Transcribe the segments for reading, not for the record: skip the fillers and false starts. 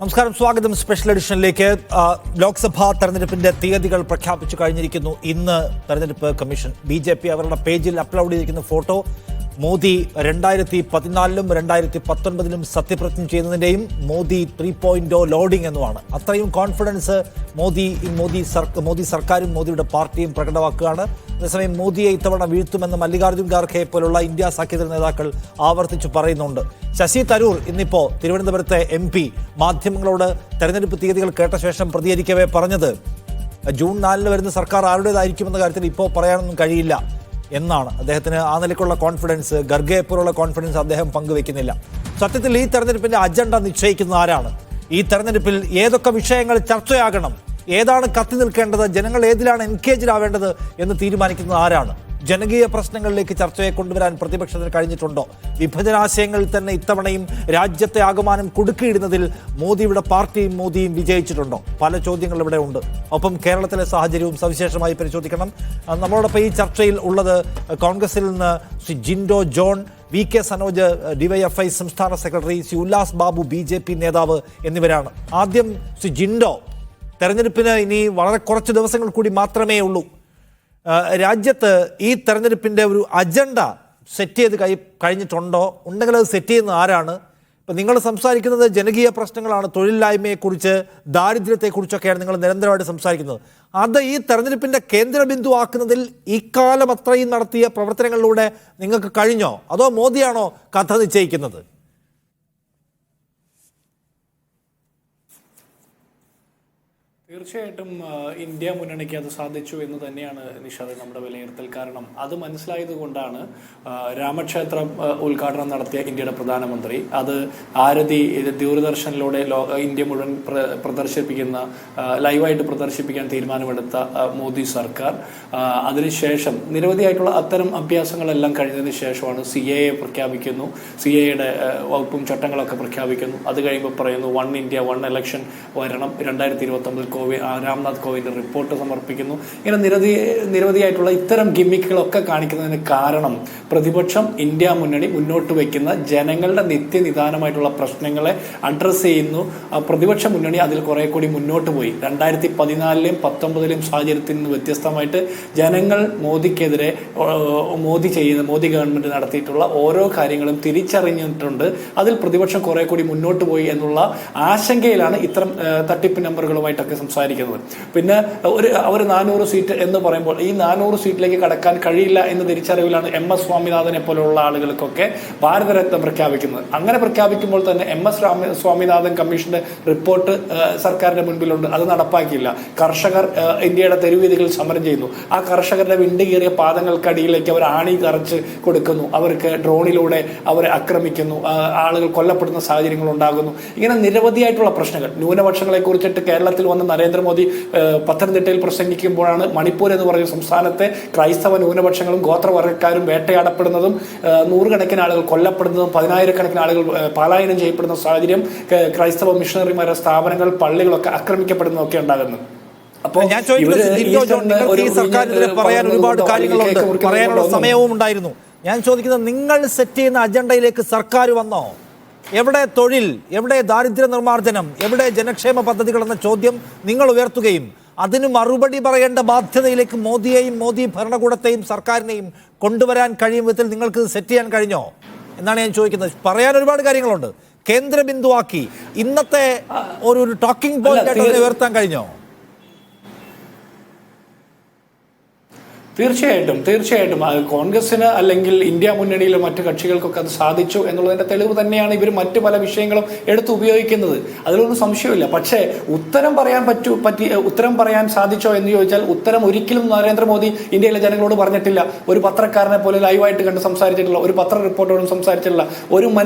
നമസ്കാരം, സ്വാഗതം സ്പെഷ്യൽ എഡിഷനിലേക്ക്. ലോക്സഭാ തെരഞ്ഞെടുപ്പിന്റെ തീയതികൾ പ്രഖ്യാപിച്ചു കഴിഞ്ഞിരിക്കുന്നു. ഇന്ന് തെരഞ്ഞെടുപ്പ് കമ്മീഷൻ BJP അവരുടെ പേജിൽ അപ്ലോഡ് ചെയ്തിരിക്കുന്ന ഫോട്ടോ മോദി 2014-ലും 2019-ലും സത്യപ്രതിജ്ഞ ചെയ്യുന്നതിൻ്റെയും മോദി 3.0 ലോഡിംഗ് എന്നുമാണ്. അത്രയും കോൺഫിഡൻസ് മോദി സർക്കാരും മോദിയുടെ പാർട്ടിയും പ്രകടമാക്കുകയാണ്. അതേസമയം മോദിയെ ഇത്തവണ വീഴ്ത്തുമെന്ന് മല്ലികാർജ്ജുൻ ഖാർഗെ പോലുള്ള ഇന്ത്യ സഖ്യത്തിലെ നേതാക്കൾ ആവർത്തിച്ചു പറയുന്നുണ്ട്. ശശി തരൂർ ഇന്നിപ്പോൾ തിരുവനന്തപുരത്തെ MP മാധ്യമങ്ങളോട് തെരഞ്ഞെടുപ്പ് തീയതികൾ കേട്ട ശേഷം പ്രതികരിക്കവേ പറഞ്ഞത് ജൂൺ 4-ന് വരുന്ന സർക്കാർ ആരുടേതായിരിക്കുമെന്ന കാര്യത്തിൽ ഇപ്പോൾ പറയാനൊന്നും കഴിയില്ല എന്നാണ്. അദ്ദേഹത്തിന് ആ നിലയ്ക്കുള്ള കോൺഫിഡൻസ്, ഖർഗെ പോലുള്ള കോൺഫിഡൻസ് അദ്ദേഹം പങ്കുവെക്കുന്നില്ല. സത്യത്തിൽ ഈ തെരഞ്ഞെടുപ്പിന്റെ അജണ്ട നിശ്ചയിക്കുന്ന ആരാണ്? ഈ തെരഞ്ഞെടുപ്പിൽ ഏതൊക്കെ വിഷയങ്ങൾ ചർച്ചയാകണം, ഏതാണ് കത്തി നിൽക്കേണ്ടത്, ജനങ്ങൾ ഏതിലാണ് എൻഗേജ്ഡ് ആവേണ്ടത് എന്ന് തീരുമാനിക്കുന്നത് ആരാണ്? ജനകീയ പ്രശ്നങ്ങളിലേക്ക് ചർച്ചയെ കൊണ്ടുവരാൻ പ്രതിപക്ഷത്തിന് കഴിഞ്ഞിട്ടുണ്ടോ? വിഭജനാശയങ്ങളിൽ തന്നെ ഇത്തവണയും രാജ്യത്തെ ആകമാനം കുടുക്കിയിടുന്നതിൽ മോദിയുടെ പാർട്ടിയും മോദിയും വിജയിച്ചിട്ടുണ്ടോ? പല ചോദ്യങ്ങൾ ഇവിടെ ഉണ്ട്. ഒപ്പം കേരളത്തിലെ സാഹചര്യവും സവിശേഷമായി പരിശോധിക്കണം. നമ്മളോടൊപ്പം ഈ ചർച്ചയിൽ ഉള്ളത് കോൺഗ്രസിൽ നിന്ന് Shri Jinto John, VK Sanoj DYFI സംസ്ഥാന സെക്രട്ടറി, ശ്രീ ഉല്ലാസ് ബാബു BJP നേതാവ് എന്നിവരാണ്. ആദ്യം ശ്രീ ജിൻഡോ, തെരഞ്ഞെടുപ്പിന് ഇനി വളരെ കുറച്ച് ദിവസങ്ങൾ കൂടി മാത്രമേ ഉള്ളൂ. രാജ്യത്ത് ഈ തെരഞ്ഞെടുപ്പിൻ്റെ ഒരു അജണ്ട സെറ്റ് ചെയ്ത് കഴിഞ്ഞിട്ടുണ്ടോ? ഉണ്ടെങ്കിൽ അത് സെറ്റ് ചെയ്യുന്ന ആരാണ്? ഇപ്പം നിങ്ങൾ സംസാരിക്കുന്നത് ജനകീയ പ്രശ്നങ്ങളാണ്, തൊഴിലില്ലായ്മയെക്കുറിച്ച്, ദാരിദ്ര്യത്തെക്കുറിച്ചൊക്കെയാണ് നിങ്ങൾ നിരന്തരമായിട്ട് സംസാരിക്കുന്നത്. അത് ഈ തെരഞ്ഞെടുപ്പിൻ്റെ കേന്ദ്രബിന്ദു ആക്കുന്നതിൽ ഇക്കാലം അത്രയും നടത്തിയ പ്രവർത്തനങ്ങളിലൂടെ നിങ്ങൾക്ക് കഴിഞ്ഞോ? അതോ മോദിയാണോ കഥ നിശ്ചയിക്കുന്നത്? തീർച്ചയായിട്ടും ഇന്ത്യ മുന്നണിക്ക് അത് സാധിച്ചു എന്ന് തന്നെയാണ് നിഷാദ് നമ്മുടെ വിലയിരുത്തൽ. കാരണം അത് മനസ്സിലായതുകൊണ്ടാണ് രാമക്ഷേത്രം ഉദ്ഘാടനം നടത്തിയ ഇന്ത്യയുടെ പ്രധാനമന്ത്രി അത് ആരതി ദൂരദർശനിലൂടെ ഇന്ത്യ മുഴുവൻ പ്രദർശിപ്പിക്കുന്ന, ലൈവായിട്ട് പ്രദർശിപ്പിക്കാൻ തീരുമാനമെടുത്ത മോദി സർക്കാർ. അതിനുശേഷം നിരവധിയായിട്ടുള്ള അത്തരം അഭ്യാസങ്ങളെല്ലാം കഴിഞ്ഞതിന് ശേഷമാണ് CAA പ്രഖ്യാപിക്കുന്നു, CAAയുടെ വകുപ്പും ചട്ടങ്ങളൊക്കെ പ്രഖ്യാപിക്കുന്നു. അത് കഴിയുമ്പോൾ പറയുന്നു 1 ഇന്ത്യ 1 ഇലക്ഷൻ വരണം, 2029 രാംനാഥ് കോവിന്ദ് റിപ്പോർട്ട് സമർപ്പിക്കുന്നു. ഇങ്ങനെ നിരവധിയായിട്ടുള്ള ഇത്തരം ഗിമ്മിക്കുകളൊക്കെ കാണിക്കുന്നതിന് കാരണം പ്രതിപക്ഷം ഇന്ത്യ മുന്നണി മുന്നോട്ട് വയ്ക്കുന്ന ജനങ്ങളുടെ നിത്യനിദാനമായിട്ടുള്ള പ്രശ്നങ്ങളെ അഡ്രസ്സ് ചെയ്യുന്നു. പ്രതിപക്ഷ മുന്നണി അതിൽ കുറെ കൂടി മുന്നോട്ട് പോയി. 2014-ലും 2019-ലും സാഹചര്യത്തിൽ നിന്ന് വ്യത്യസ്തമായിട്ട് ജനങ്ങൾ മോദിക്കെതിരെ മോദി ഗവൺമെന്റ് നടത്തിയിട്ടുള്ള ഓരോ കാര്യങ്ങളും തിരിച്ചറിഞ്ഞിട്ടുണ്ട്. അതിൽ പ്രതിപക്ഷം കുറെ കൂടി മുന്നോട്ട് പോയി എന്നുള്ള ആശങ്കയിലാണ് ഇത്തരം തട്ടിപ്പ് നമ്പറുകളുമായിട്ടൊക്കെ സംസാരിക്കുന്നത്. പിന്നെ അവർ 400 സീറ്റ് എന്ന് പറയുമ്പോൾ ഈ 400 സീറ്റിലേക്ക് കടക്കാൻ കഴിയില്ല എന്ന തിരിച്ചറിവിലാണ് MS സ്വാമിനാഥനെ പോലുള്ള ആളുകൾക്കൊക്കെ ഭാരതരത്നം പ്രഖ്യാപിക്കുന്നത്. അങ്ങനെ പ്രഖ്യാപിക്കുമ്പോൾ തന്നെ MS സ്വാമിനാഥൻ കമ്മീഷന്റെ റിപ്പോർട്ട് സർക്കാരിന്റെ മുൻപിലുണ്ട്, അത് നടപ്പാക്കിയില്ല. കർഷകർ ഇന്ത്യയുടെ തെരുവീതികളിൽ സമരം ചെയ്യുന്നു. ആ കർഷകരുടെ വിണ്ടുകീറിയ പാദങ്ങൾക്കടിയിലേക്ക് അവർ ആണി തറച്ച് കൊടുക്കുന്നു, അവർക്ക് ഡ്രോണിലൂടെ അവരെ ആക്രമിക്കുന്നു, ആളുകൾ കൊല്ലപ്പെടുന്ന സാഹചര്യങ്ങൾ ഉണ്ടാകുന്നു. ഇങ്ങനെ നിരവധിയായിട്ടുള്ള പ്രശ്നങ്ങൾ. ന്യൂനപക്ഷങ്ങളെ കുറിച്ചിട്ട് കേരളത്തിൽ വന്ന നരേന്ദ്രമോദി പത്തനംതിട്ടയിൽ പ്രസംഗിക്കുമ്പോഴാണ് മണിപ്പൂർ എന്ന് പറയുന്ന സംസ്ഥാനത്തെ ക്രൈസ്തവ ന്യൂനപക്ഷങ്ങളും ഗോത്രവർഗ്ഗക്കാരും വേട്ടയാടപ്പെടുന്നതും 100 കണക്കിന് ആളുകൾ കൊല്ലപ്പെടുന്നതും 10,000-കണക്കിന് ആളുകൾ പലായനം ചെയ്യപ്പെടുന്ന സാഹചര്യം, ക്രൈസ്തവ മിഷണറിമാരുടെ സ്ഥാപനങ്ങൾ, പള്ളികളൊക്കെ ആക്രമിക്കപ്പെടുന്നതൊക്കെ ഉണ്ടാകുന്നു. അപ്പോൾ ഞാൻ പറയാൻ ഒരുപാട് കാര്യങ്ങളുണ്ട്, പറയാനുള്ള സമയവും ഉണ്ടായിരുന്നു. ഞാൻ ചോദിക്കുന്നത്, നിങ്ങൾ സെറ്റ് ചെയ്യുന്ന അജണ്ടയിലേക്ക് സർക്കാർ വന്നോ? എവിടെ തൊഴിൽ, എവിടെ ദാരിദ്ര്യ നിർമ്മാർജ്ജനം, എവിടെ ജനക്ഷേമ പദ്ധതികൾ എന്ന ചോദ്യം നിങ്ങൾ ഉയർത്തുകയും അതിന് മറുപടി പറയേണ്ട ബാധ്യതയിലേക്ക് മോദിയെയും മോദി ഭരണകൂടത്തെയും സർക്കാരിനെയും കൊണ്ടുവരാൻ കഴിയും വിധത്തിൽ നിങ്ങൾക്ക് സെറ്റ് ചെയ്യാൻ കഴിഞ്ഞോ എന്നാണ് ഞാൻ ചോദിക്കുന്നത്. പറയാൻ ഒരുപാട് കാര്യങ്ങളുണ്ട്. കേന്ദ്രബിന്ദുവാക്കി ഇന്നത്തെ ഒരു ടോക്കിംഗ് പോയിന്റ് ഉയർത്താൻ കഴിഞ്ഞോ? തീർച്ചയായിട്ടും കോൺഗ്രസിന് അല്ലെങ്കിൽ ഇന്ത്യ മുന്നണിയിലെ മറ്റു കക്ഷികൾക്കൊക്കെ അത് സാധിച്ചു എന്നുള്ളതിന്റെ തെളിവ് തന്നെയാണ് ഇവർ മറ്റു പല വിഷയങ്ങളും എടുത്ത് ഉപയോഗിക്കുന്നത്. അതിലൊന്നും സംശയമില്ല. പക്ഷേ ഉത്തരം പറയാൻ സാധിച്ചോ എന്ന് ചോദിച്ചാൽ ഉത്തരം ഒരിക്കലും നരേന്ദ്രമോദി ഇന്ത്യയിലെ ജനങ്ങളോട് പറഞ്ഞിട്ടില്ല. ഒരു പത്രക്കാരനെ പോലെ ലൈവായിട്ട് കണ്ട് സംസാരിച്ചിട്ടില്ല, ഒരു പത്ര റിപ്പോർട്ടറോടും സംസാരിച്ചിട്ടില്ല.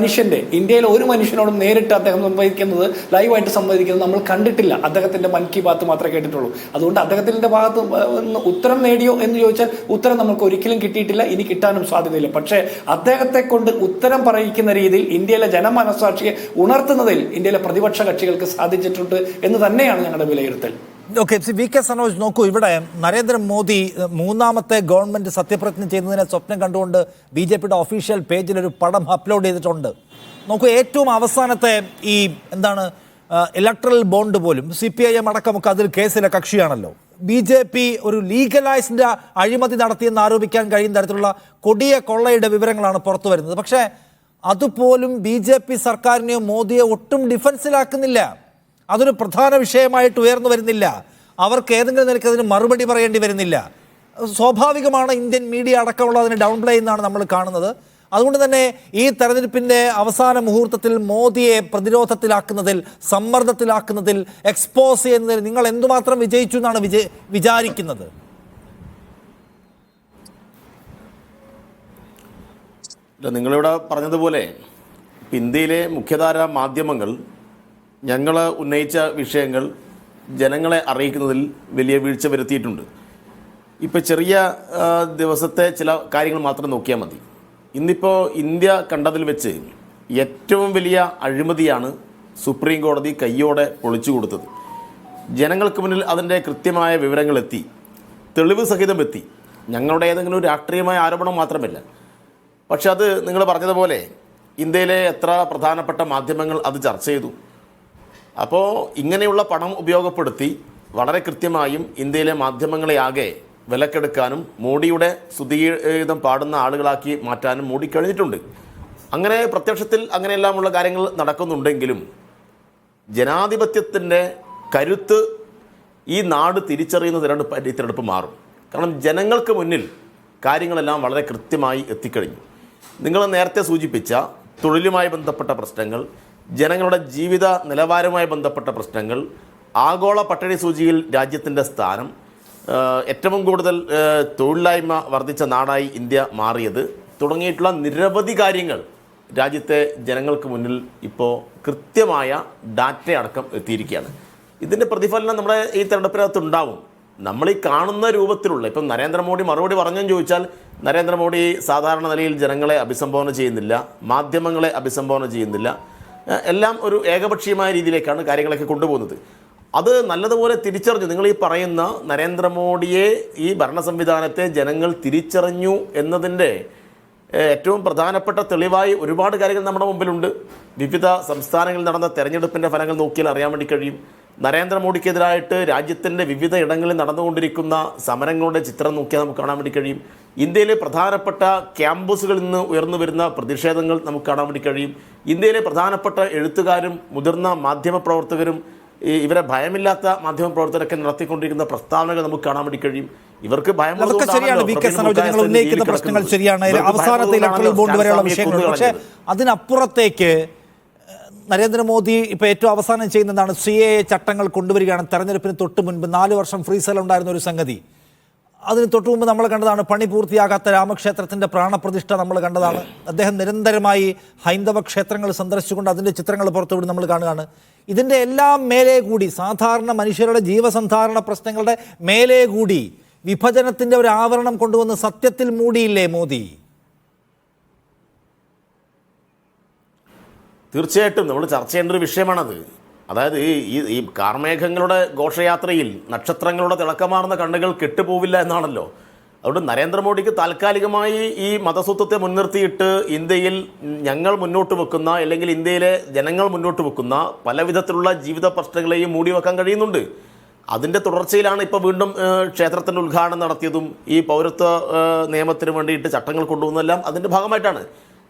ഇന്ത്യയിലെ ഒരു മനുഷ്യനോടും നേരിട്ട് അദ്ദേഹം സംവദിക്കുന്നത്, ലൈവായിട്ട് സംവദിക്കുന്നത് നമ്മൾ കണ്ടിട്ടില്ല. അദ്ദേഹത്തിന്റെ മൻ കി ബാത്ത് മാത്രമേ കേട്ടിട്ടുള്ളൂ. അതുകൊണ്ട് അദ്ദേഹത്തിന്റെ ഭാഗത്ത് ഉത്തരം നേടിയോ എന്ന് ചോദിച്ചാൽ ഉത്തരം നമുക്ക് ഒരിക്കലും കിട്ടിയിട്ടില്ല, ഇനി കിട്ടാനും സാധ്യതയില്ല. പക്ഷേ അദ്ദേഹത്തെ കൊണ്ട് ഉത്തരം പറയിക്കുന്ന രീതിയിൽ ഇന്ത്യയിലെ ജനമനസാക്ഷിയെ ഉണർത്തുന്നതിൽ ഇന്ത്യയിലെ പ്രതിപക്ഷ കക്ഷികൾക്ക് സാധിച്ചിട്ടുണ്ട് എന്ന് തന്നെയാണ് ഞങ്ങളുടെ വിലയിരുത്തൽ. ഓക്കെ, VK സനോജ്, നോക്കൂ, ഇവിടെ നരേന്ദ്രമോദി 3ാമത്തെ ഗവൺമെന്റ് സത്യപ്രതിജ്ഞ ചെയ്യുന്നതിനെ സ്വപ്നം കണ്ടുകൊണ്ട് BJPയുടെ ഒഫീഷ്യൽ പേജിൽ ഒരു പടം അപ്ലോഡ് ചെയ്തിട്ടുണ്ട്. നോക്കൂ, ഏറ്റവും അവസാനത്തെ ഈ ഇലക്ട്രൽ ബോണ്ട് പോലും CPIM അടക്കമൊക്കെ അതിൽ കേസിലെ കക്ഷിയാണല്ലോ. BJP ഒരു ലീഗലൈസ്ഡ് അഴിമതി നടത്തിയെന്ന് ആരോപിക്കാൻ കഴിയുന്ന തരത്തിലുള്ള കൊടിയ കൊള്ളയുടെ വിവരങ്ങളാണ് പുറത്തു വരുന്നത്. പക്ഷേ അതുപോലും BJP സർക്കാരിനെയോ മോദിയെ ഒട്ടും ഡിഫൻസിലാക്കുന്നില്ല. അതൊരു പ്രധാന വിഷയമായിട്ട് ഉയർന്നു വരുന്നില്ല. അവർക്ക് ഏതെങ്കിലും നിലയ്ക്ക് അതിന് മറുപടി പറയേണ്ടി വരുന്നില്ല. സ്വാഭാവികമാണ്, ഇന്ത്യൻ മീഡിയ അടക്കമുള്ള അതിന് ഡൗൺ പ്ലേ എന്നാണ് നമ്മൾ കാണുന്നത്. അതുകൊണ്ട് തന്നെ ഈ തെരഞ്ഞെടുപ്പിൻ്റെ അവസാന മുഹൂർത്തത്തിൽ മോദിയെ പ്രതിരോധത്തിലാക്കുന്നതിൽ, സമ്മർദ്ദത്തിലാക്കുന്നതിൽ, എക്സ്പോസ് ചെയ്യുന്നതിൽ നിങ്ങൾ എന്തുമാത്രം വിജയിച്ചു എന്നാണ് വിചാരിക്കുന്നത്? നിങ്ങളിവിടെ പറഞ്ഞതുപോലെ ഇന്ത്യയിലെ മുഖ്യധാര മാധ്യമങ്ങൾ ഞങ്ങൾ ഉന്നയിച്ച വിഷയങ്ങൾ ജനങ്ങളെ അറിയിക്കുന്നതിൽ വലിയ വീഴ്ച വരുത്തിയിട്ടുണ്ട്. ഇപ്പോൾ ചെറിയ ദിവസത്തെ ചില കാര്യങ്ങൾ മാത്രം നോക്കിയാൽ മതി. ഇന്നിപ്പോൾ ഇന്ത്യ കണ്ടതിൽ വെച്ച് ഏറ്റവും വലിയ അഴിമതിയാണ് സുപ്രീം കോടതി കയ്യോടെ പൊളിച്ചു കൊടുത്തത്. ജനങ്ങൾക്ക് മുന്നിൽ അതിൻ്റെ കൃത്യമായ വിവരങ്ങൾ എത്തി, തെളിവ് സഹിതം എത്തി. ഞങ്ങളുടെ ഏതെങ്കിലും ഒരു രാഷ്ട്രീയമായ ആരോപണം മാത്രമല്ല. പക്ഷെ അത് നിങ്ങൾ പറഞ്ഞതുപോലെ ഇന്ത്യയിലെ എത്ര പ്രധാനപ്പെട്ട മാധ്യമങ്ങൾ അത് ചർച്ച ചെയ്തു. അപ്പോൾ ഇങ്ങനെയുള്ള പണം ഉപയോഗപ്പെടുത്തി വളരെ കൃത്യമായും ഇന്ത്യയിലെ മാധ്യമങ്ങളെ ആകെ വിലക്കെടുക്കാനും മോഡിയുടെ സ്തുതിഗീതം പാടുന്ന ആളുകളാക്കി മാറ്റാനും മോഡി കഴിഞ്ഞിട്ടുണ്ട്. അങ്ങനെ പ്രത്യക്ഷത്തിൽ അങ്ങനെയെല്ലാമുള്ള കാര്യങ്ങൾ നടക്കുന്നുണ്ടെങ്കിലും ജനാധിപത്യത്തിൻ്റെ കരുത്ത് ഈ നാട് തിരിച്ചറിയുന്ന തിരഞ്ഞെടുപ്പ് മാറും. കാരണം ജനങ്ങൾക്ക് മുന്നിൽ കാര്യങ്ങളെല്ലാം വളരെ കൃത്യമായി എത്തിക്കഴിഞ്ഞു. നിങ്ങൾ നേരത്തെ സൂചിപ്പിച്ച തൊഴിലുമായി ബന്ധപ്പെട്ട പ്രശ്നങ്ങൾ, ജനങ്ങളുടെ ജീവിത നിലവാരവുമായി ബന്ധപ്പെട്ട പ്രശ്നങ്ങൾ, ആഗോള പട്ടിണി സൂചികയിൽ രാജ്യത്തിൻ്റെ സ്ഥാനം, ഏറ്റവും കൂടുതൽ തൊഴിലില്ലായ്മ വർദ്ധിച്ച നാടായി ഇന്ത്യ മാറിയത് തുടങ്ങിയിട്ടുള്ള നിരവധി കാര്യങ്ങൾ രാജ്യത്തെ ജനങ്ങൾക്ക് മുന്നിൽ ഇപ്പോൾ കൃത്യമായ ഡാറ്റ അടക്കം എത്തിയിരിക്കുകയാണ്. ഇതിൻ്റെ പ്രതിഫലനം നമ്മുടെ ഈ തെരഞ്ഞെടുപ്പിനകത്ത് ഉണ്ടാവും. നമ്മൾ ഈ കാണുന്ന രൂപത്തിലുള്ള, ഇപ്പം നരേന്ദ്രമോദി മറുപടി പറഞ്ഞെന്ന് ചോദിച്ചാൽ നരേന്ദ്രമോദി സാധാരണ നിലയിൽ ജനങ്ങളെ അഭിസംബോധന ചെയ്യുന്നില്ല, മാധ്യമങ്ങളെ അഭിസംബോധന ചെയ്യുന്നില്ല. എല്ലാം ഒരു ഏകപക്ഷീയമായ രീതിയിലേക്കാണ് കാര്യങ്ങളൊക്കെ കൊണ്ടുപോകുന്നത്. അത് നല്ലതുപോലെ തിരിച്ചറിഞ്ഞു. നിങ്ങൾ ഈ പറയുന്ന നരേന്ദ്രമോദിയെ, ഈ ഭരണ സംവിധാനത്തെ ജനങ്ങൾ തിരിച്ചറിഞ്ഞു എന്നതിൻ്റെ ഏറ്റവും പ്രധാനപ്പെട്ട തെളിവായി ഒരുപാട് കാര്യങ്ങൾ നമ്മുടെ മുമ്പിലുണ്ട്. വിവിധ സംസ്ഥാനങ്ങളിൽ നടന്ന തെരഞ്ഞെടുപ്പിൻ്റെ ഫലങ്ങൾ നോക്കിയാൽ അറിയാൻ വേണ്ടി കഴിയും. നരേന്ദ്രമോദിക്കെതിരായിട്ട് രാജ്യത്തിൻ്റെ വിവിധ ഇടങ്ങളിൽ നടന്നുകൊണ്ടിരിക്കുന്ന സമരങ്ങളുടെ ചിത്രം നോക്കിയാൽ നമുക്ക് കാണാൻ വേണ്ടി കഴിയും. ഇന്ത്യയിലെ പ്രധാനപ്പെട്ട ക്യാമ്പസുകളിൽ നിന്ന് ഉയർന്നു വരുന്ന പ്രതിഷേധങ്ങൾ നമുക്ക് കാണാൻ വേണ്ടി കഴിയും. ഇന്ത്യയിലെ പ്രധാനപ്പെട്ട എഴുത്തുകാരും മുതിർന്ന മാധ്യമപ്രവർത്തകരും ഇവരെ ഭയമില്ലാത്ത മാധ്യമപ്രവർത്തകരൊക്കെ നടത്തിക്കൊണ്ടിരിക്കുന്ന പ്രസ്താവനകൾ നമുക്ക് കാണാൻ വേണ്ടി കഴിയും. ഇവർക്ക് ഭയം ഉന്നയിക്കുന്ന പ്രശ്നങ്ങൾ ശരിയാണ്, അവസാനത്തെ ഇലക്ട്രൽ ബോണ്ട് വരെയുള്ള വിഷയങ്ങൾ. പക്ഷേ അതിനപ്പുറത്തേക്ക് നരേന്ദ്രമോദി ഇപ്പോൾ ഏറ്റവും അവസാനം ചെയ്യുന്നതാണ് CAA ചട്ടങ്ങൾ കൊണ്ടുവരികയാണ്. തെരഞ്ഞെടുപ്പിന് തൊട്ട് മുൻപ് 4 വർഷം ഫ്രീ സെൽ ഉണ്ടായിരുന്ന ഒരു സംഗതി. അതിന് തൊട്ടു മുമ്പ് നമ്മൾ കണ്ടതാണ് പണി പൂർത്തിയാകാത്ത രാമക്ഷേത്രത്തിൻ്റെ പ്രാണപ്രതിഷ്ഠ നമ്മൾ കണ്ടതാണ്. അദ്ദേഹം നിരന്തരമായി ഹൈന്ദവ ക്ഷേത്രങ്ങൾ സന്ദർശിച്ചുകൊണ്ട് അതിൻ്റെ ചിത്രങ്ങൾ പുറത്തുവിടും നമ്മൾ കാണുകയാണ്. ഇതിൻ്റെ എല്ലാം മേലെ കൂടി സാധാരണ മനുഷ്യരുടെ ജീവസന്ധാരണ പ്രശ്നങ്ങളുടെ മേലെ കൂടി വിഭജനത്തിൻ്റെ ഒരു ആവരണം കൊണ്ടുവന്ന് സത്യത്തിൽ മൂടിയില്ലേ മോദി? തീർച്ചയായിട്ടും നമ്മൾ ചർച്ച ചെയ്യേണ്ട ഒരു വിഷയമാണത്. അതായത് ഈ കാർമേഘങ്ങളുടെ ഘോഷയാത്രയിൽ നക്ഷത്രങ്ങളുടെ തിളക്കമാർന്ന കണ്ണുകൾ കെട്ടുപോവില്ല എന്നാണല്ലോ. അതുകൊണ്ട് നരേന്ദ്രമോദിക്ക് താൽക്കാലികമായി ഈ മതസ്വത്വത്തെ മുൻനിർത്തിയിട്ട് ഇന്ത്യയിൽ ഞങ്ങൾ മുന്നോട്ട് വെക്കുന്ന, അല്ലെങ്കിൽ ഇന്ത്യയിലെ ജനങ്ങൾ മുന്നോട്ട് വെക്കുന്ന പല വിധത്തിലുള്ള ജീവിത പ്രശ്നങ്ങളെയും മൂടി വെക്കാൻ കഴിയുന്നുണ്ട്. അതിൻ്റെ തുടർച്ചയിലാണ് ഇപ്പോൾ വീണ്ടും ക്ഷേത്രത്തിൻ്റെ ഉദ്ഘാടനം നടത്തിയതും ഈ പൗരത്വ നിയമത്തിന് വേണ്ടിയിട്ട് ചട്ടങ്ങൾ കൊണ്ടുവന്നതെല്ലാം അതിൻ്റെ ഭാഗമായിട്ടാണ്.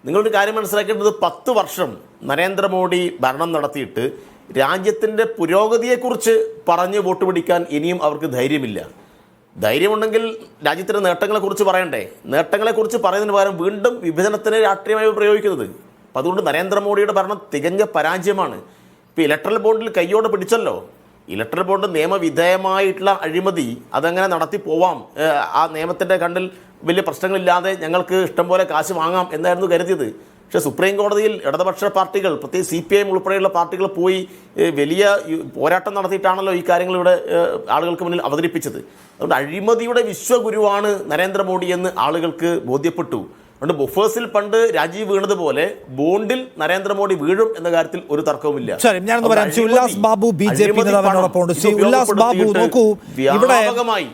നിങ്ങളൊരു കാര്യം മനസ്സിലാക്കേണ്ടത്, 10 വർഷം നരേന്ദ്രമോദി ഭരണം നടത്തിയിട്ട് രാജ്യത്തിൻ്റെ പുരോഗതിയെക്കുറിച്ച് പറഞ്ഞ് വോട്ട് പിടിക്കാൻ ഇനിയും അവർക്ക് ധൈര്യമില്ല. ധൈര്യമുണ്ടെങ്കിൽ രാജ്യത്തിൻ്റെ നേട്ടങ്ങളെക്കുറിച്ച് പറയണ്ടേ? നേട്ടങ്ങളെക്കുറിച്ച് പറയുന്നതിന് പകരം വീണ്ടും വിഭജനത്തിന് രാഷ്ട്രീയമായി പ്രയോഗിക്കുന്നത്. അപ്പം അതുകൊണ്ട് നരേന്ദ്രമോദിയുടെ ഭരണം തികഞ്ഞ പരാജയമാണ്. ഇപ്പോൾ ഇലക്ട്രൽ ബോണ്ടിൽ കയ്യോടെ പിടിച്ചല്ലോ. ഇലക്ട്രൽ ബോണ്ട് നിയമവിധേയമായിട്ടുള്ള അഴിമതി അതങ്ങനെ നടത്തി പോവാം, ആ നിയമത്തിൻ്റെ കണ്ടിൽ വലിയ പ്രശ്നങ്ങളില്ലാതെ ഞങ്ങൾക്ക് ഇഷ്ടം പോലെ കാശ് വാങ്ങാം എന്നായിരുന്നു കരുതിയത്. പക്ഷേ സുപ്രീം കോടതിയിൽ ഇടതുപക്ഷ പാർട്ടികൾ, പ്രത്യേകിച്ച് CPIM ഉൾപ്പെടെയുള്ള പാർട്ടികൾ പോയി വലിയ പോരാട്ടം നടത്തിയിട്ടാണല്ലോ ഈ കാര്യങ്ങൾ ഇവിടെ ആളുകൾക്ക് മുന്നിൽ അവതരിപ്പിച്ചത്. അതുകൊണ്ട് അഴിമതിയുടെ വിശ്വഗുരുവാണ് നരേന്ദ്രമോദി എന്ന് ആളുകൾക്ക് ബോധ്യപ്പെട്ടു. അതുകൊണ്ട് ബൊഫേഴ്സിൽ പണ്ട് രാജീവ് വീണതുപോലെ ബോണ്ടിൽ നരേന്ദ്രമോദി വീഴും എന്ന കാര്യത്തിൽ ഒരു തർക്കവുമില്ല. ഉല്ലാസ് ബാബു BJP നേതാവിനോടൊപ്പം വ്യാപകമായി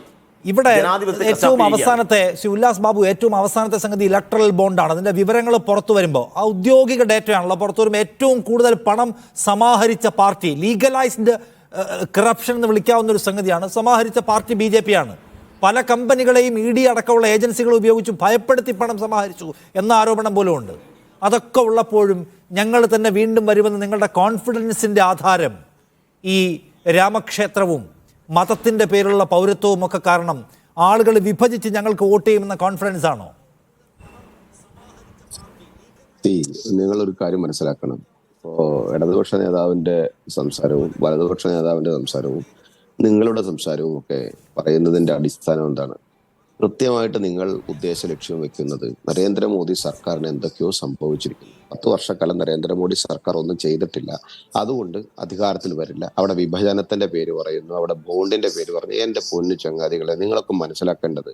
ഇവിടെ ജനാധിപത്യത്തെ ഏറ്റവും കശാപ്പ് അവസാനത്തെ ശ്രീ ഉല്ലാസ് ബാബു, ഏറ്റവും അവസാനത്തെ സംഗതി ഇലക്ട്രൽ ബോണ്ടാണ്. അതിന്റെ വിവരങ്ങൾ പുറത്തു വരുമ്പോൾ ഔദ്യോഗിക ഡേറ്റയാണല്ലോ പുറത്തു വരുമ്പോൾ ഏറ്റവും കൂടുതൽ പണം സമാഹരിച്ച പാർട്ടി, ലീഗലൈസ്ഡ് കറപ്ഷൻ എന്ന് വിളിക്കാവുന്ന ഒരു സംഗതിയാണ്, സമാഹരിച്ച പാർട്ടി BJP ആണ്. പല കമ്പനികളെയും ED അടക്കമുള്ള ഏജൻസികൾ ഉപയോഗിച്ച് ഭയപ്പെടുത്തി പണം സമാഹരിച്ചു എന്ന ആരോപണം പോലും ഉണ്ട്. അതൊക്കെ ഉള്ളപ്പോഴും ഞങ്ങൾ തന്നെ വീണ്ടും വരുമെന്ന് നിങ്ങളുടെ കോൺഫിഡൻസിൻ്റെ ആധാരം ഈ രാമക്ഷേത്രവും മതത്തിൻ്റെ പേരിലുള്ള പൗരത്വവും ഒക്കെ കാരണം ആളുകൾ വിഭജിച്ച് ഞങ്ങൾക്ക് വോട്ട് ചെയ്യുമെന്ന കോൺഫിഡൻസ് ആണോ? നിങ്ങളൊരു കാര്യം മനസ്സിലാക്കണം. ഇപ്പോൾ ഇടതുപക്ഷ നേതാവിൻ്റെ സംസാരവും വലതുപക്ഷ നേതാവിൻ്റെ സംസാരവും നിങ്ങളുടെ സംസാരവും ഒക്കെ പറയുന്നതിൻ്റെ അടിസ്ഥാനം എന്താണ്? കൃത്യമായിട്ട് നിങ്ങൾ ഉദ്ദേശ ലക്ഷ്യം വെക്കുന്നത് നരേന്ദ്രമോദി സർക്കാരിന് എന്തൊക്കെയോ സംഭവിച്ചിരിക്കുന്നു. 10 വർഷക്കാലം നരേന്ദ്രമോദി സർക്കാർ ഒന്നും ചെയ്തിട്ടില്ല, അതുകൊണ്ട് അധികാരത്തിൽ വരില്ല. അവിടെ വിഭജനത്തിന്റെ പേര് പറയുന്നു, അവിടെ ബോണ്ടിന്റെ പേര് പറഞ്ഞു. എന്റെ പൊന്നു ചങ്ങാതികളെ, നിങ്ങളൊക്കെ മനസ്സിലാക്കേണ്ടത്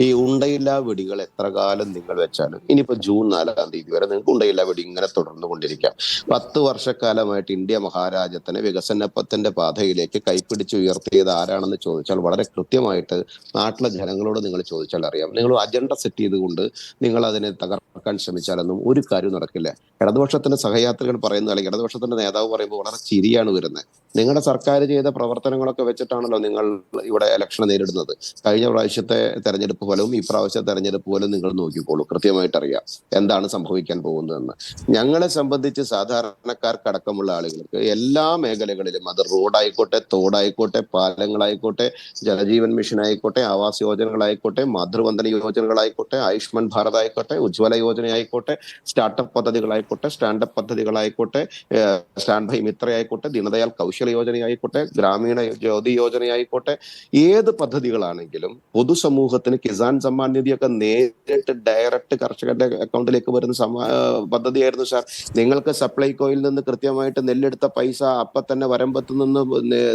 ഈ ഉണ്ടയില്ലാ വെടികൾ എത്ര കാലം നിങ്ങൾ വെച്ചാലും ഇനിയിപ്പോ ജൂൺ 4-ാം തീയതി വരെ നിങ്ങൾക്ക് ഉണ്ടയില്ലാ വെടി ഇങ്ങനെ തുടർന്നു കൊണ്ടിരിക്കാം. 10 വർഷക്കാലമായിട്ട് ഇന്ത്യ മഹാരാജ്യത്തിനെ വികസനത്തിന്റെ പാതയിലേക്ക് കൈപ്പിടിച്ച് ഉയർത്തിയത് ആരാണെന്ന് ചോദിച്ചാൽ വളരെ കൃത്യമായിട്ട് നാട്ടിലെ ജനങ്ങളോട് നിങ്ങൾ ചോദിച്ചാൽ അറിയാം. നിങ്ങൾ അജണ്ട സെറ്റ് ചെയ്തുകൊണ്ട് നിങ്ങൾ അതിനെ തകർക്കാൻ ശ്രമിച്ചാലൊന്നും ഒരു കാര്യം നടക്കില്ല. ഇടതുപക്ഷത്തിന്റെ സഹയാത്രികൾ പറയുന്നത് അല്ലെങ്കിൽ ഇടതുപക്ഷത്തിന്റെ നേതാവ് പറയുമ്പോൾ വളരെ ചിരിയാണ് വരുന്നത്. നിങ്ങളുടെ സർക്കാർ ചെയ്ത പ്രവർത്തനങ്ങളൊക്കെ വെച്ചിട്ടാണല്ലോ നിങ്ങൾ ഇവിടെ ഇലക്ഷൻ നേരിടുന്നത്. കഴിഞ്ഞ പ്രാവശ്യത്തെ തെരഞ്ഞെടുപ്പ് ഫലവും ഈ പ്രാവശ്യത്തെ തെരഞ്ഞെടുപ്പ് ഫലവും നിങ്ങൾ നോക്കിക്കോളൂ. കൃത്യമായിട്ട് അറിയാം എന്താണ് സംഭവിക്കാൻ പോകുന്നതെന്ന്. ഞങ്ങളെ സംബന്ധിച്ച് സാധാരണക്കാർക്കടക്കമുള്ള ആളുകൾക്ക് എല്ലാ മേഖലകളിലും, അത് റോഡായിക്കോട്ടെ, തോടായിക്കോട്ടെ, പാലങ്ങളായിക്കോട്ടെ, ജലജീവൻ മിഷൻ ആയിക്കോട്ടെ, ആവാസ് യോജനകളായിക്കോട്ടെ, മാതൃവന്ദന യോജനകളായിക്കോട്ടെ, ആയുഷ്മാൻ ഭാരത് ആയിക്കോട്ടെ, ഉജ്ജ്വല യോജന ആയിക്കോട്ടെ, സ്റ്റാർട്ടപ്പ് പദ്ധതികളായിക്കോട്ടെ, സ്റ്റാൻഡപ്പ് പദ്ധതികളായിക്കോട്ടെ, സ്റ്റാൻഡ് ബൈ മിത്ര ആയിക്കോട്ടെ, ദീനദയാൽ കൗശല യോജനയായിക്കോട്ടെ, ഗ്രാമീണ ജ്യോതി യോജനയായിക്കോട്ടെ, ഏത് പദ്ധതികളാണെങ്കിലും പൊതുസമൂഹത്തിന് കിസാൻ സമ്മാൻ നിധിയൊക്കെ നേരിട്ട് ഡയറക്റ്റ് കർഷകന്റെ അക്കൗണ്ടിലേക്ക് വരുന്ന പദ്ധതിയായിരുന്നു സാർ. നിങ്ങൾക്ക് സപ്ലൈകോയിൽ നിന്ന് കൃത്യമായിട്ട് നെല്ലെടുത്ത പൈസ അപ്പൊ തന്നെ വരമ്പത്ത് നിന്ന്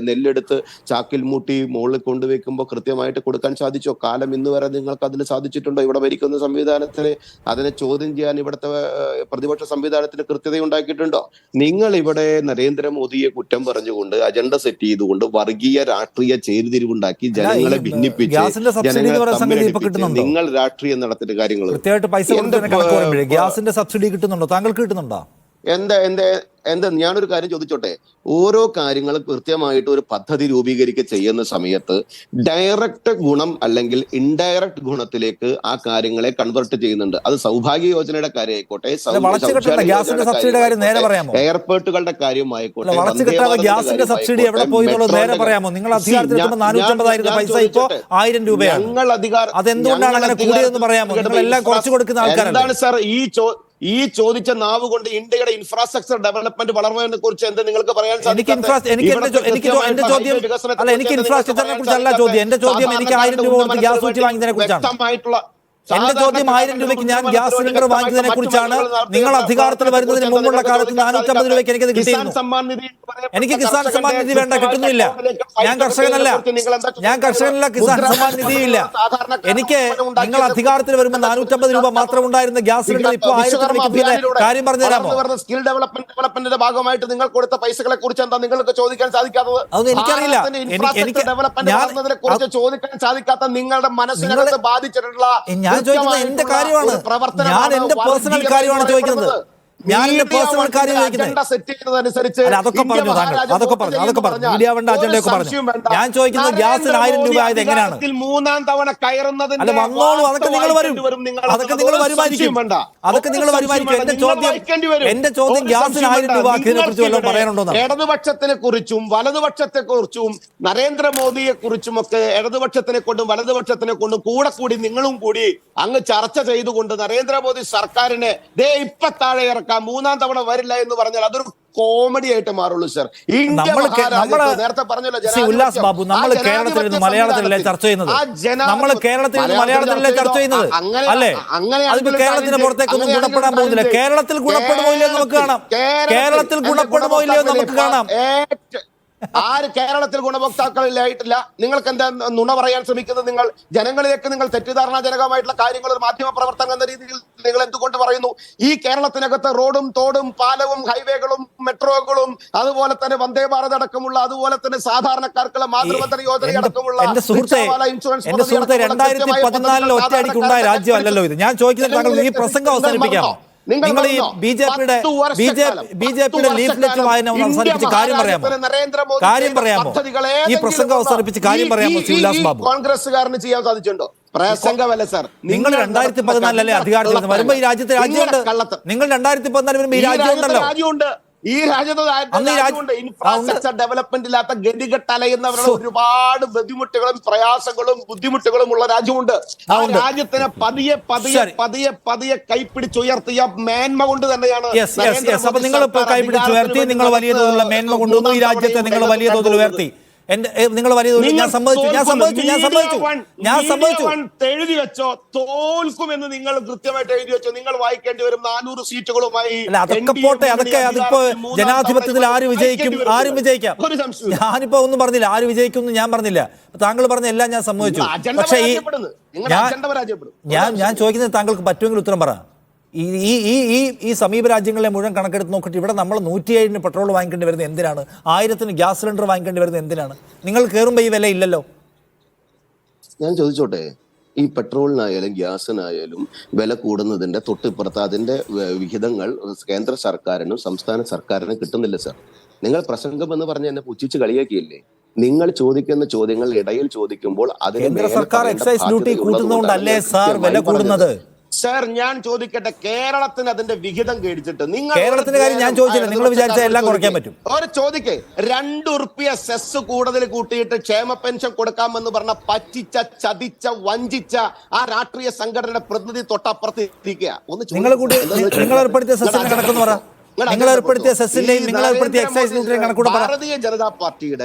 നെല്ലെടുത്ത് ചാക്കിൽ മൂട്ടി മുകളിൽ കൊണ്ടുവയ്ക്കുമ്പോൾ കൃത്യമായിട്ട് കൊടുക്കാൻ സാധിച്ചോ? കാലം ഇന്ന് വരെ നിങ്ങൾക്ക് അതിന് സാധിച്ചിട്ടുണ്ടോ? ഇവിടെ ഭരിക്കുന്ന സംവിധാനത്തിന് അതിനെ ചോദ്യം ചെയ്യാൻ ഇവിടുത്തെ പ്രതിപക്ഷ സംവിധാനത്തിന് കൃത്യത ഉണ്ടാക്കിയിട്ടുണ്ടോ? നിങ്ങൾ ഇവിടെ നരേന്ദ്രമോദിയെ കുറ്റം പറഞ്ഞുകൊണ്ട് അജണ്ട സെറ്റ് ചെയ്തുകൊണ്ട് വർഗീയ രാഷ്ട്രീയ ചേരിതിരിവുണ്ടാക്കി ജനങ്ങളെ ഭിന്നിപ്പിച്ച് നിങ്ങൾ രാഷ്ട്രീയം നടത്തിയ കാര്യങ്ങൾ ഗ്യാസിന്റെ സബ്സിഡി കിട്ടുന്നുണ്ടോ? താങ്കൾക്ക് കിട്ടുന്നുണ്ടോ? എന്താ ഞാനൊരു കാര്യം ചോദിച്ചോട്ടെ. ഓരോ കാര്യങ്ങളും കൃത്യമായിട്ട് ഒരു പദ്ധതി രൂപീകരിക്കുക ചെയ്യുന്ന സമയത്ത് ഡയറക്റ്റ് ഗുണം അല്ലെങ്കിൽ ഇൻഡയറക്റ്റ് ഗുണത്തിലേക്ക് ആ കാര്യങ്ങളെ കൺവേർട്ട് ചെയ്യുന്നുണ്ട്. അത് സൗഭാഗ്യ യോജനയുടെ കാര്യമായിക്കോട്ടെ, എയർപോർട്ടുകളുടെ കാര്യമായിക്കോട്ടെ, എന്താണ് സാർ ഈ ചോദിച്ച നാവ് കൊണ്ട് ഇന്ത്യയുടെ ഇൻഫ്രാസ്ട്രക്ചർ ഡെവലപ്മെന്റ് വളർന്നതിനെ കുറിച്ച് എന്താ നിങ്ങൾക്ക് പറയാൻ സാധിക്കും? എനിക്ക് ഇൻഫ്രാസ്ട്രക്ചറിനെ കുറിച്ചല്ല ചോദ്യം. എന്റെ ചോദ്യം എനിക്ക് 1000 രൂപ കൊടുത്ത് ഗ്യാസ് കുറ്റി വാങ്ങിയതിനെ കുറിച്ചാണ്. എന്റെ ചോദ്യം 1000 രൂപയ്ക്ക് ഞാൻ ഗ്യാസ് സിലിണ്ടർ വാങ്ങിയതിനെ കുറിച്ചാണ്. നിങ്ങൾ അധികാരത്തിൽ വരുന്നതിന് മുമ്പുള്ള കാലത്ത് 450 രൂപയ്ക്ക് എനിക്കത് കിട്ടിയിരുന്നു. എനിക്ക് കിസാൻ സമ്മാൻ നിധി വേണ്ട, കിട്ടുന്നില്ല. ഞാൻ കർഷകനല്ല, കിസാൻ സമ്മാൻ നിധിയില്ല. എനിക്ക് നിങ്ങൾ അധികാരത്തിൽ വരുമ്പോൾ 450 രൂപ മാത്രം ഉണ്ടായിരുന്ന ഗ്യാസ് സിലിണ്ടർ ഇപ്പോൾ 1000 രൂപയ്ക്ക് കാര്യം പറഞ്ഞു തരാമോ? സ്കിൽ ഡെവലപ്മെന്റിന്റെ ഭാഗമായിട്ട് നിങ്ങൾ കൊടുത്ത പൈസകളെ കുറിച്ച് എന്താ നിങ്ങൾക്ക് ചോദിക്കാൻ സാധിക്കാത്തത്? അതൊന്നും എനിക്കറിയില്ല. ചോദിക്കാൻ സാധിക്കാത്ത നിങ്ങളുടെ മനസ്സിനകത്ത് ബാധിച്ചിട്ടുള്ള ഞാൻ ചോദിക്കുന്നത് എന്റെ കാര്യമാണ്. ഞാൻ എന്റെ പേഴ്സണൽ കാര്യമാണ് ചോദിക്കുന്നത്. ഞാൻ എന്റെ പേഴ്സണൽ കാര്യം ചോദിക്കുന്നത്. അതൊക്കെ പറഞ്ഞു താങ്കൾ, അതൊക്കെ പറഞ്ഞു മീഡിയ വേണ്ട അജണ്ടയൊക്കെ പറഞ്ഞു. ഞാൻ ചോദിക്കുന്നത് ഗ്യാസിന് 1000 രൂപ ആയത് എങ്ങനെയാണ്? 3-ാം തവണ കയറുന്നതിന് അല്ല വന്നോളൂ, അതൊക്കെ നിങ്ങൾ വരുമായിരിക്കും. എന്റെ ചോദ്യം ഗ്യാസിന് 1000 രൂപ ആക്കിയതിനെ കുറിച്ച് വല്ലതും പറയാനുണ്ടോ? ഇടതുപക്ഷത്തിനെ കുറിച്ചും വലതുപക്ഷത്തെ കുറിച്ചും നരേന്ദ്രമോദിയെ കുറിച്ചും ഒക്കെ ഇടതുപക്ഷത്തിനെ കൊണ്ടും വലതുപക്ഷത്തിനെ കൊണ്ടും കൂടി നിങ്ങളും കൂടി അങ്ങ് ചർച്ച ചെയ്തുകൊണ്ട് നരേന്ദ്രമോദി സർക്കാരിനെ ഇപ്പൊ താഴെ ഇറക്കാം, 3-ാം തവണ വരില്ല എന്ന് പറഞ്ഞാൽ അതൊരു കോമഡി ആയിട്ട് മാറുള്ളൂ സർ. നേരത്തെ പറഞ്ഞല്ലോ ഉല്ലാസ് ബാബു, നമ്മൾ കേരളത്തിൽ നിന്ന് മലയാളത്തിലല്ലേ ചർച്ച ചെയ്യുന്നത്? നമ്മൾ കേരളത്തിൽ നിന്ന് മലയാളത്തിലല്ലേ ചർച്ച ചെയ്യുന്നത് അല്ലേ? അതിപ്പോ കേരളത്തിന് പുറത്തേക്കൊന്നും ഗുണപ്പെടാൻ പോകുന്നില്ല. കേരളത്തിൽ ഗുണപ്പെടുമോ ഇല്ലയോ നമുക്ക് കാണാം. കേരളത്തിൽ ഗുണപ്പെടുമോ ഇല്ലയോ നമുക്ക് കാണാം. ആര് കേരളത്തിൽ ഗുണഭോക്താക്കളിലായിട്ടില്ല? നിങ്ങൾക്ക് എന്താ നുണ പറയാൻ ശ്രമിക്കുന്നത്? നിങ്ങൾ ജനങ്ങളിലേക്ക് നിങ്ങൾ തെറ്റിദ്ധാരണാജനകമായിട്ടുള്ള കാര്യങ്ങൾ ഒരു മാധ്യമ പ്രവർത്തകൻ എന്ന രീതിയിൽ നിങ്ങൾ എന്തുകൊണ്ട് പറയുന്നു? ഈ കേരളത്തിനകത്ത് റോഡും തോടും പാലവും ഹൈവേകളും മെട്രോകളും അതുപോലെ തന്നെ വന്ദേ ഭാരത് അടക്കമുള്ള അതുപോലെ തന്നെ സാധാരണക്കാർക്കുള്ള മാതൃവന്ദന യോജന അടക്കമുള്ള എന്റെ സുഹൃത്തെ 2014 ഒറ്റയടിക്കുണ്ടായ രാജ്യമല്ലല്ലോ ഇത്. ഞാൻ ചോദിക്കുന്നത് താങ്കൾ ഈ പ്രസംഗം അവസാനിപ്പിക്കാമോ? നിങ്ങൾ ഈ ബി ജെ പിയുടെ ലീഫ്ലെറ്റ് വായന അവസാനിപ്പിച്ച് കാര്യം പറയാമോ? ഈ പ്രസംഗം അവസാനിപ്പിച്ച് കാര്യം പറയാമോ ഉല്ലാസ് ബാബു? കോൺഗ്രസ്സുകാരന് ചെയ്യാൻ സാധിച്ചിട്ടുണ്ടോ? പ്രസംഗമല്ല സാർ. നിങ്ങൾ 2014 അധികാരത്തിൽ വരുമ്പോ ഈ രാജ്യത്തെ രാജ്യമുണ്ട്. നിങ്ങൾ 2014 വരുമ്പോ ഈ രാജ്യമുണ്ടല്ലോ. ഈ രാജ്യത്ത് ഇൻഫ്രാസ്ട്രക്ചർ ഡെവലപ്മെന്റ് ഇല്ലാത്ത ഗതികെട്ട് അലയുന്നവരുടെ ഒരുപാട് ബുദ്ധിമുട്ടുകളും പ്രയാസങ്ങളും ബുദ്ധിമുട്ടുകളും ഉള്ള രാജ്യമുണ്ട്. ആ രാജ്യത്തിനെ പതിയെ പതിയെ പതിയെ പതിയെ കൈപ്പിടിച്ചുയർത്തിയ മേന്മ കൊണ്ട് തന്നെയാണ്. അപ്പൊ നിങ്ങൾ കൈപ്പിടിച്ചുയർത്തി, നിങ്ങൾ വലിയ തോതിലുള്ള മേന്മ കൊണ്ടുവന്നു. ഈ രാജ്യത്തെ നിങ്ങൾ വലിയ തോതിൽ ഉയർത്തി. നിങ്ങൾ വലിയ തോതിൽ ഞാൻ സമ്മതിച്ചു. എഴുതി വെച്ചോ, തോൽക്കുമെന്ന് നിങ്ങൾ കൃത്യമായിട്ട് എഴുതി വെച്ചോ. നിങ്ങൾ വായിക്കേണ്ടി വരും 400 സീറ്റുകളുമായി. അതൊക്കെ പോട്ടെ, അതൊക്കെ അതിപ്പോ ജനാധിപത്യത്തിൽ ആര് വിജയിക്കും, ആരും വിജയിക്കാം. ഞാനിപ്പോ ഒന്നും പറഞ്ഞില്ല, ആര് വിജയിക്കും എന്ന് ഞാൻ പറഞ്ഞില്ല. താങ്കൾ പറഞ്ഞ എല്ലാം ഞാൻ സമ്മതിച്ചു. പക്ഷേ ഞാൻ ചോദിക്കുന്നത് താങ്കൾക്ക് പറ്റുമെങ്കിൽ ഉത്തരം പറ. ഈ സമീപ രാജ്യങ്ങളെ മുഴുവൻ കണക്കെടുത്ത് നോക്കിയിട്ട് ഇവിടെ നമ്മൾ 107 പെട്രോൾ വാങ്ങിക്കേണ്ടി വരുന്നത് എന്തിനാണ്? 1000 ഗ്യാസ് സിലിണ്ടർ വാങ്ങിക്കേണ്ടി വരുന്നത് എന്തിനാണ്? നിങ്ങൾ കയറുമ്പോൾ ഈ വില ഇല്ലല്ലോ. ഞാൻ ചോദിച്ചോട്ടെ, ഈ പെട്രോളിനായാലും ഗ്യാസിനായാലും വില കൂടുന്നതിന്റെ തൊട്ടിപ്പുറത്ത് അതിന്റെ വിഹിതങ്ങൾ കേന്ദ്ര സർക്കാരിനും സംസ്ഥാന സർക്കാരിനും കിട്ടുന്നില്ല സാർ. നിങ്ങൾ പ്രസംഗം എന്ന് പറഞ്ഞ് എന്നെ പുച്ഛിച്ച് കളിയാക്കിയില്ലേ? നിങ്ങൾ ചോദിക്കുന്ന ചോദ്യങ്ങൾ ഇടയിൽ ചോദിക്കുമ്പോൾ കേന്ദ്ര സർക്കാർ എക്സൈസ് ഡ്യൂട്ടി കൂട്ടുന്നതുകൊണ്ടല്ലേ സാർ വില കൂടുന്നത്? സാർ ഞാൻ ചോദിക്കട്ടെ, കേരളത്തിന് അതിന്റെ വിഹിതം കേടിച്ചിട്ട് നിങ്ങൾ കേരളത്തിന്റെ കാര്യം ഞാൻ ചോദിച്ചില്ല. നിങ്ങൾ വിചാരിച്ചാൽ എല്ലാം കുറയ്ക്കാൻ പറ്റും. ഒരു ചോദിക്കേ, 2 ഉറുപ്പിക സെസ് കൂടുതൽ കൂട്ടിയിട്ട് ക്ഷേമ പെൻഷൻ കൊടുക്കാമെന്ന് പറഞ്ഞ പറ്റിച്ച, ചതിച്ച, വഞ്ചിച്ച ആ രാഷ്ട്രീയ സംഘടനയുടെ പ്രതിനിധി തൊട്ടപ്പുറത്ത് ഇരിക്കുക. നിങ്ങൾ ഏർപ്പെടുത്തിയ സെസ്സിന്റെ കണക്കെന്ന് പറ. നിങ്ങൾ ഏർപ്പെടുത്തിയ സെസ്സിന്റെയും നിങ്ങൾ ഏർപ്പെടുത്തിയ എക്സൈസ് ഡ്യൂട്ടിയുടെയും കണക്കൂടെ പറ. ഭാരതീയ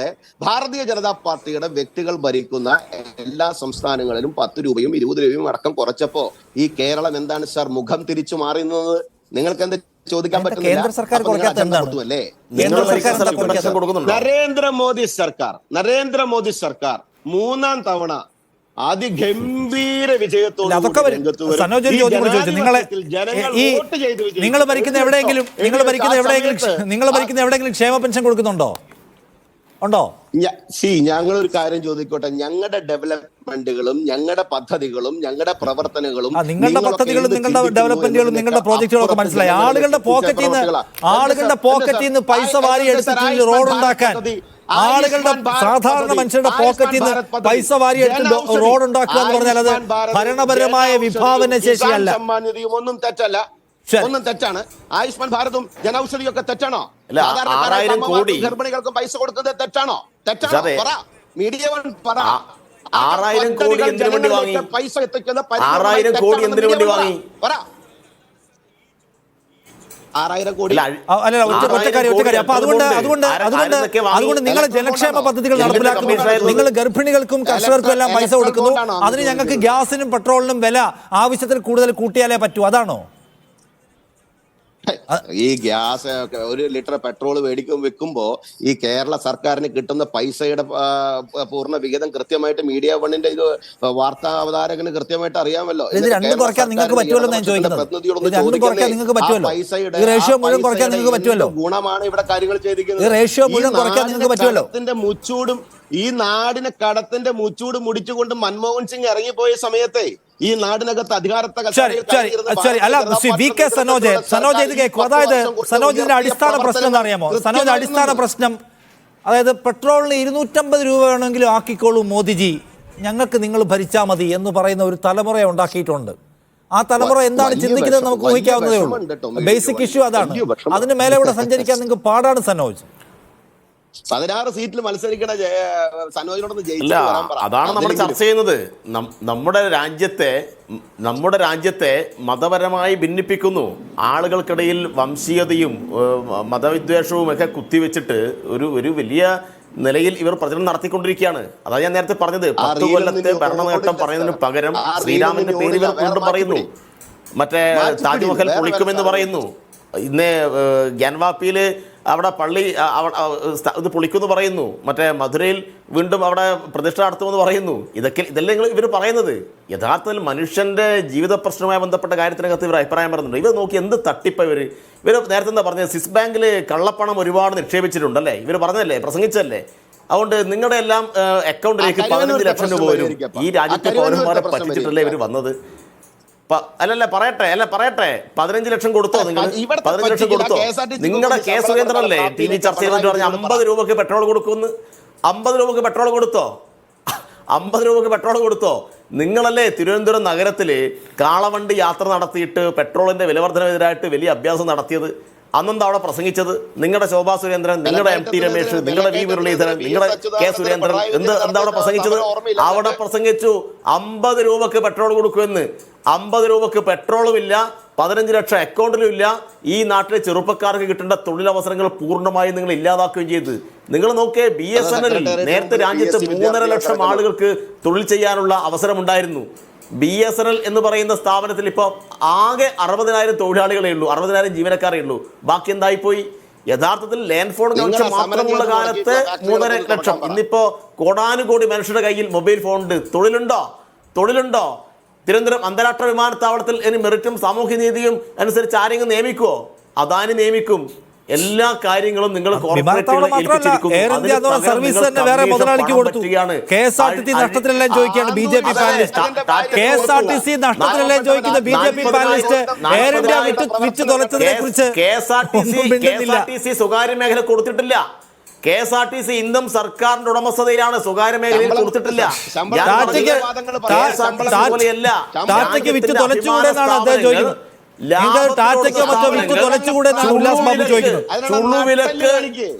ജനതാ പാർട്ടിയുടെ വ്യക്തികൾ ഭരിക്കുന്ന എല്ലാ സംസ്ഥാനങ്ങളിലും 10 രൂപയും 20 രൂപയും അടക്കം കുറച്ചപ്പോ ഈ കേരളം എന്താണ് സാർ മുഖം തിരിച്ചു മാറുന്നത്? നിങ്ങൾക്ക് എന്താ ചോദിക്കാൻ പറ്റുന്നില്ല? കേന്ദ്ര സർക്കാർ നരേന്ദ്രമോദി സർക്കാർ 3ാം തവണ അതിഗംഭീര വിജയത്തോടെ നിങ്ങൾ ഭരിക്കുന്ന എവിടെയെങ്കിലും ക്ഷേമ പെൻഷൻ കൊടുക്കുന്നുണ്ടോ? ഉണ്ടോ? ഞങ്ങളൊരു കാര്യം ചോദിക്കോട്ടെ, ഞങ്ങളുടെ ഡെവലപ്മെന്റുകളും ഞങ്ങളുടെ പദ്ധതികളും ഞങ്ങളുടെ പ്രവർത്തനങ്ങളും നിങ്ങളുടെ പദ്ധതികളും നിങ്ങളുടെ ഡെവലപ്മെന്റുകളും നിങ്ങളുടെ പ്രോജക്റ്റുകളും ഒക്കെ മനസ്സിലായി. ആളുകളുടെ പോക്കറ്റിൽ നിന്ന് പൈസ വാരി എടുത്തിട്ട് റോഡ് ഉണ്ടാക്കാൻ, ആളുകളുടെ സാധാരണ മനുഷ്യരുടെ പോക്കറ്റിൽ നിന്ന് പൈസ വാരി എടുത്ത് റോഡ് ഉണ്ടാക്കുക എന്ന് പറഞ്ഞാൽ അത് ഭരണപരമായ വിഭാവന ശേഷിയല്ല. ഒന്നും തെറ്റല്ല, ഒന്നും തെറ്റാണ്. ആയുഷ്മാൻ ഭാരതും ജനൌഷധിയും ഒക്കെ തെറ്റാണോ? ഗർഭിണികൾക്ക് പൈസ കൊടുക്കുന്നത് തെറ്റാണോ? തെറ്റാണോ? മീഡിയ പറ. 6000 കോടി എന്തിനു വേണ്ടി വാങ്ങി? പൈസ എത്തിക്കുന്ന 6000 കോടി എന്തിനു വേണ്ടി വാങ്ങി? പറ. 6000 കോടി അല്ല, ഒറ്റക്കാര്യം. അപ്പൊ അതുകൊണ്ട് നിങ്ങൾ ജനക്ഷേമ പദ്ധതികൾ നടപ്പിലാക്കുമ്പോൾ നിങ്ങൾ ഗർഭിണികൾക്കും കർഷകർക്കും എല്ലാം പൈസ കൊടുക്കുന്നു. അതിന് ഞങ്ങൾക്ക് ഗ്യാസിനും പെട്രോളിനും വില ആവശ്യത്തിൽ കൂടുതൽ കൂട്ടിയാലേ പറ്റൂ, അതാണോ? ഈ ഗ്യാസ് 1 ലിറ്റർ പെട്രോൾ വെക്കുമ്പോ ഈ കേരള സർക്കാരിന് കിട്ടുന്ന പൈസയുടെ പൂർണ്ണ വിഹിതം കൃത്യമായിട്ട് മീഡിയ വണ്ണിന്റെ ഇത് വാർത്താ അവതാരകന് കൃത്യമായിട്ട് അറിയാമല്ലോ. ഗുണമാണ് ഇവിടെ കാര്യങ്ങൾ ചെയ്തിരിക്കുന്നത്. മുച്ചൂടും ഈ നാടിന് കടത്തിന്റെ മുച്ചൂട് മുടിച്ചുകൊണ്ട് മൻമോഹൻ സിംഗ് ഇറങ്ങിപ്പോയ സമയത്തെ ഈ നാടിനകത്ത് അധികാരത്തെ സനോജിന്റെ അടിസ്ഥാന പ്രശ്നം എന്താ അറിയാമോ? സനോജ്, അടിസ്ഥാന പ്രശ്നം അതായത് പെട്രോളിന് 250 രൂപ വേണമെങ്കിലും ആക്കിക്കോളൂ മോദിജി, ഞങ്ങൾക്ക് നിങ്ങൾ ഭരിച്ചാൽ മതി എന്ന് പറയുന്ന ഒരു തലമുറയെ ഉണ്ടാക്കിയിട്ടുണ്ട്. ആ തലമുറ എന്താണ് ചിന്തിക്കുന്നത് നമുക്ക് ഊഹിക്കാവുന്നതേ ഉള്ളൂ. ബേസിക് ഇഷ്യൂ അതാണ്. അതിന് മേലെ ഇവിടെ സഞ്ചരിക്കാൻ നിങ്ങൾക്ക് പാടാണ് സനോജ്. 16 സീറ്റിൽ മത്സരിക്കണ സനോജിനോടൊന്ന് ഇല്ല, അതാണ് നമ്മൾ ചർച്ച ചെയ്യുന്നത്. നമ്മുടെ രാജ്യത്തെ മതപരമായി ഭിന്നിപ്പിക്കുന്നു. ആളുകൾക്കിടയിൽ വംശീയതയും മതവിദ്വേഷവും ഒക്കെ കുത്തിവെച്ചിട്ട് ഒരു വലിയ നിലയിൽ ഇവർ പ്രചരണം നടത്തിക്കൊണ്ടിരിക്കുകയാണ്. അതാണ് ഞാൻ നേരത്തെ പറഞ്ഞത്. 10 കൊല്ലത്തെ ഭരണനേട്ടം പറയുന്നതിന് പകരം ശ്രീരാമന്റെ പേര് ഇവർ വീണ്ടും പറയുന്നു. മറ്റേ താജ്മഹൽ പൊളിക്കുമെന്ന് പറയുന്നു. ഇന്ന് ഗ്യാൻവാപ്പിയിൽ അവിടെ പള്ളി ഇത് പൊളിക്കുമെന്ന് പറയുന്നു, മറ്റേ മധുരയിൽ വീണ്ടും അവിടെ പ്രതിഷ്ഠ നടത്തുമെന്ന് പറയുന്നു. ഇതല്ലേ ഇവർ പറയുന്നത്? യഥാർത്ഥത്തിൽ മനുഷ്യൻ്റെ ജീവിത പ്രശ്നവുമായി ബന്ധപ്പെട്ട കാര്യത്തിനകത്ത് ഇവർ അഭിപ്രായം പറയുന്നുണ്ട്. ഇവർ നോക്കി എന്ത് തട്ടിപ്പ ഇവർ നേരത്തെ എന്താ പറഞ്ഞത്? സ്വിസ് ബാങ്കിൽ കള്ളപ്പണം ഒരുപാട് നിക്ഷേപിച്ചിട്ടുണ്ടല്ലേ? ഇവർ പറഞ്ഞതല്ലേ, പ്രസംഗിച്ചല്ലേ? അതുകൊണ്ട് നിങ്ങളുടെ എല്ലാം അക്കൗണ്ടിലേക്ക് 15 ലക്ഷം രൂപ വരും. ഈ രാജ്യത്തെ പൗരന്മാരെ പറ്റിച്ചിട്ടല്ലേ ഇവർ വന്നത്? പറയട്ടെ 15 ലക്ഷം കൊടുത്തോ? നിങ്ങൾ 15 ലക്ഷം കൊടുത്തോ? നിങ്ങളുടെ കെ സുരേന്ദ്രനല്ലേ ടി വി ചർച്ച ചെയ്തിട്ട് പറഞ്ഞ 50 രൂപക്ക് പെട്രോൾ കൊടുക്കുമെന്ന്? 50 രൂപക്ക് പെട്രോൾ കൊടുത്തോ? 50 രൂപക്ക് പെട്രോൾ കൊടുത്തോ? നിങ്ങളല്ലേ തിരുവനന്തപുരം നഗരത്തിൽ കാളവണ്ടി യാത്ര നടത്തിയിട്ട് പെട്രോളിന്റെ വിലവർദ്ധനവിനെതിരായിട്ട് വലിയ അഭ്യാസം നടത്തിയത്? അന്നെന്താ അവിടെ പ്രസംഗിച്ചത്? നിങ്ങളുടെ ശോഭാ സുരേന്ദ്രൻ, നിങ്ങളുടെ MT രമേശ്, നിങ്ങളുടെ വി മുരളീധരൻ, നിങ്ങളുടെ കെ സുരേന്ദ്രൻ എന്താ അവിടെ പ്രസംഗിച്ചത്? അവിടെ പ്രസംഗിച്ചു 50 രൂപക്ക് പെട്രോൾ കൊടുക്കുമെന്ന്. 50 രൂപക്ക് പെട്രോളും ഇല്ല, 15 ലക്ഷം അക്കൗണ്ടിലും ഇല്ല. ഈ നാട്ടിലെ ചെറുപ്പക്കാർക്ക് കിട്ടേണ്ട തൊഴിലവസരങ്ങൾ പൂർണ്ണമായും നിങ്ങൾ ഇല്ലാതാക്കുകയും ചെയ്ത്. നിങ്ങൾ നോക്കിയേ, BSNL നേരത്തെ രാജ്യത്ത് 3.5 ലക്ഷം ആളുകൾക്ക് തൊഴിൽ ചെയ്യാനുള്ള അവസരമുണ്ടായിരുന്നു. BSNL എന്ന് പറയുന്ന സ്ഥാപനത്തിൽ ഇപ്പോൾ ആകെ 60,000 തൊഴിലാളികളേ ഉള്ളൂ, 60,000 ജീവനക്കാരേ ഉള്ളൂ. ബാക്കി എന്തായിപ്പോയി? യഥാർത്ഥത്തിൽ ലാൻഡ് ഫോൺ കണക്ഷൻ മാത്രമുള്ള കാലത്ത് 3.5 ലക്ഷം. ഇന്നിപ്പോ കോടാനുകോടി മനുഷ്യരുടെ കയ്യിൽ മൊബൈൽ ഫോൺ ഉണ്ട്. തൊഴിലുണ്ടോ? തിരുവനന്തപുരം അന്താരാഷ്ട്ര വിമാനത്താവളത്തിൽ ഇനി മെറിറ്റും സാമൂഹ്യനീതിയും അനുസരിച്ച് ആരെങ്കിലും നിയമിക്കുമോ? അദാനി നിയമിക്കും. എല്ലാ കാര്യങ്ങളും നിങ്ങൾ സർവീസ് തന്നെ വേറെ മുതലാളിക്ക് കൊടുത്തു. KSRTC നഷ്ടത്തിലെല്ലാം ചോദിക്കുകയാണ് BJP പാനലിസ്റ്റ്. KSRTC നഷ്ടത്തിലെല്ലാം ചോദിക്കുന്ന BJP പാനലിസ്റ്റ് എയർ ഇന്ത്യ വിറ്റ് തുലച്ചതിനെ കുറിച്ച് KSRTC സ്വകാര്യ മേഖല കൊടുത്തിട്ടില്ല. KSRTC ഇന്നും സർക്കാരിന്റെ ഉടമസ്ഥതയിലാണ്, സ്വകാര്യ മേഖലയിൽ കൊടുത്തിട്ടില്ല. ടാറ്റയ്ക്ക് വിറ്റ് തുലച്ചുകൂടെന്നാണ് അദ്ദേഹം ചോദിക്കുന്നത്.